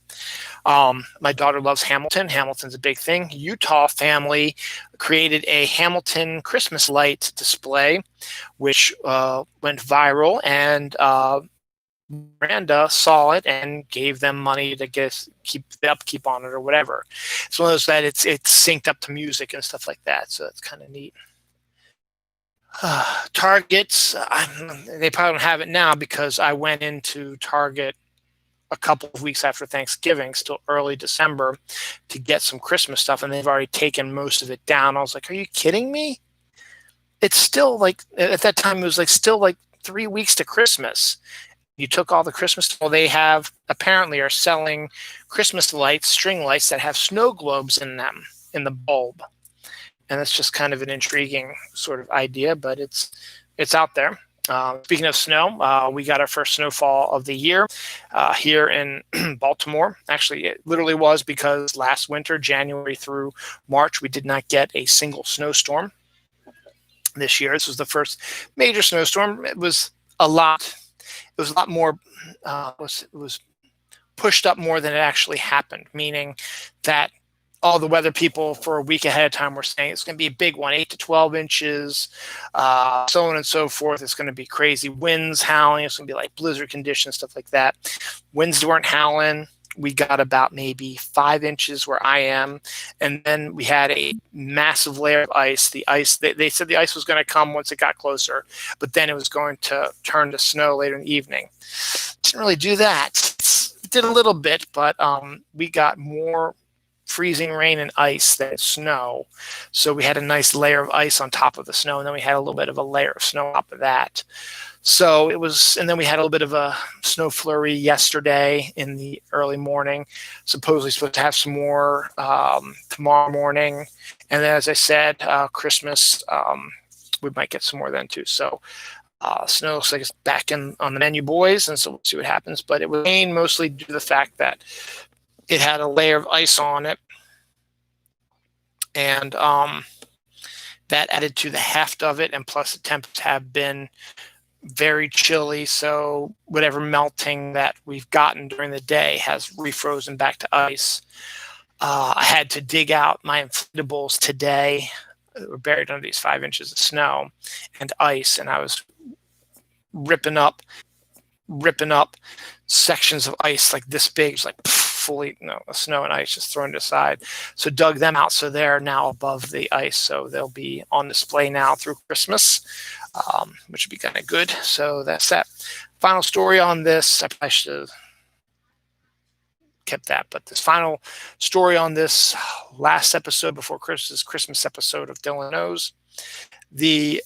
[SPEAKER 1] My daughter loves Hamilton. Hamilton's a big thing. Utah family created a Hamilton Christmas light display, which went viral. And Miranda saw it and gave them money to keep the upkeep on it or whatever. It's one of those that it's synced up to music and stuff like that, so it's kind of neat. Targets, they probably don't have it now because I went into Target a couple of weeks after Thanksgiving, still early December, to get some Christmas stuff, and they've already taken most of it down. I was like, are you kidding me? It's still like, at that time, it was like still like 3 weeks to Christmas. You took all the Christmas. Well, they have apparently are selling Christmas lights, string lights that have snow globes in them, in the bulb. And that's just kind of an intriguing sort of idea, but it's out there. Speaking of snow, we got our first snowfall of the year here in Baltimore. Actually, it literally was because last winter, January through March, we did not get a single snowstorm. This year, this was the first major snowstorm. It was a lot more. It was pushed up more than it actually happened, meaning that all the weather people for a week ahead of time were saying it's going to be a big one, 8 to 12 inches, so on and so forth. It's going to be crazy winds howling. It's going to be like blizzard conditions, stuff like that. Winds weren't howling. We got about maybe 5 inches where I am. And then we had a massive layer of ice. The ice, they said the ice was going to come once it got closer, but then it was going to turn to snow later in the evening. Didn't really do that. It did a little bit, but we got more freezing rain and ice than snow. So we had a nice layer of ice on top of the snow, and then we had a little bit of a layer of snow on top of that. So it was, and then we had a little bit of a snow flurry yesterday in the early morning. Supposedly supposed to have some more tomorrow morning. And then, as I said, Christmas, we might get some more then too. So snow looks like it's back on the menu, boys, and so we'll see what happens. But it was rain mostly due to the fact that it had a layer of ice on it, and that added to the heft of it, and plus the temps have been very chilly, so whatever melting that we've gotten during the day has refrozen back to ice. I had to dig out my inflatables today. They were buried under these 5 inches of snow and ice, and I was ripping up sections of ice like this big, just like fully snow and ice just thrown aside. So dug them out, so they're now above the ice, so they'll be on display now through Christmas, which would be kind of good. So that's that. Final story on this, I probably should have kept that, but this final story on this last episode before Christmas episode of Dylan Knows, the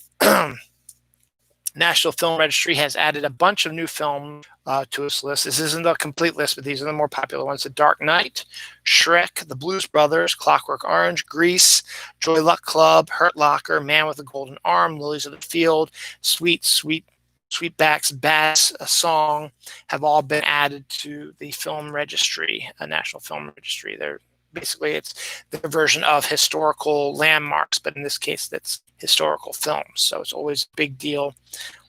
[SPEAKER 1] National Film Registry has added a bunch of new films to its list. This isn't a complete list, but these are the more popular ones: The Dark Knight, Shrek, The Blues Brothers, Clockwork Orange, Grease, Joy Luck Club, Hurt Locker, Man with a Golden Arm, Lilies of the Field, Sweetback's Bass, A Song, have all been added to the film registry, a National Film Registry. They're basically, it's their version of historical landmarks, but in this case, that's historical films. So it's always a big deal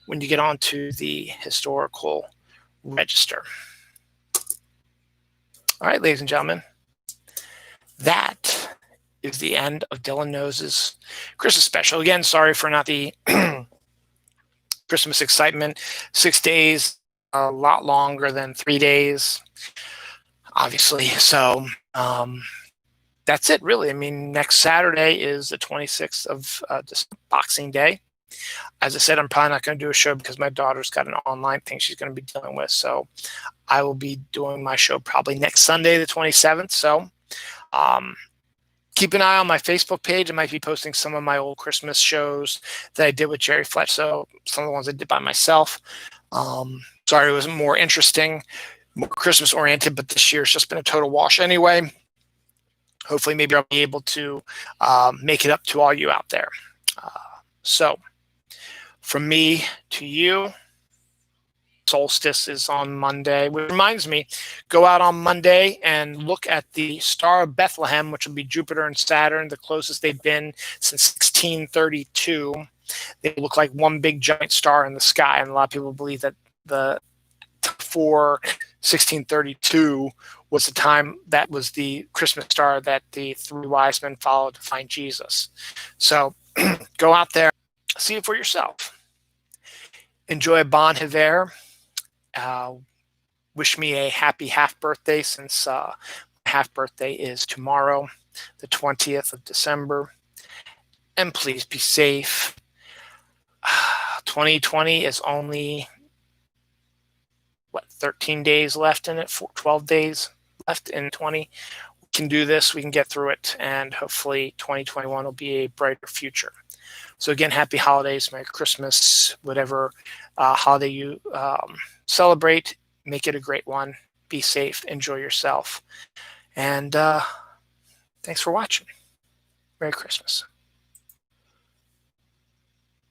[SPEAKER 1] when you get onto the historical register. All right, ladies and gentlemen, that is the end of Dylan Knows' Christmas special. Again, sorry for not the Christmas excitement. 6 days, a lot longer than 3 days, obviously. So that's it, really. I mean, next Saturday is the 26th of Boxing Day. As I said, I'm probably not going to do a show because my daughter's got an online thing she's going to be dealing with. So I will be doing my show probably next Sunday, the 27th. So keep an eye on my Facebook page. I might be posting some of my old Christmas shows that I did with Jerry Fletch. So some of the ones I did by myself. Sorry, it was more interesting, more Christmas oriented, but this year's just been a total wash anyway. Hopefully, maybe I'll be able to make it up to all you out there. So, from me to you, solstice is on Monday, which reminds me, go out on Monday and look at the Star of Bethlehem, which will be Jupiter and Saturn, the closest they've been since 1632. They look like one big giant star in the sky, and a lot of people believe that for 1632 was the time that was the Christmas star that the three wise men followed to find Jesus. So go out there, see it for yourself. Enjoy Bon Hiver, Uh, Wish me a happy half birthday, since half birthday is tomorrow, the 20th of December. And please be safe. 2020 is only, what, 13 days left in it, 12 days left in 20. We can do this, we can get through it, and hopefully 2021 will be a brighter future. So again, happy holidays, Merry Christmas, whatever holiday you celebrate, make it a great one. Be safe, enjoy yourself, and thanks for watching. Merry Christmas.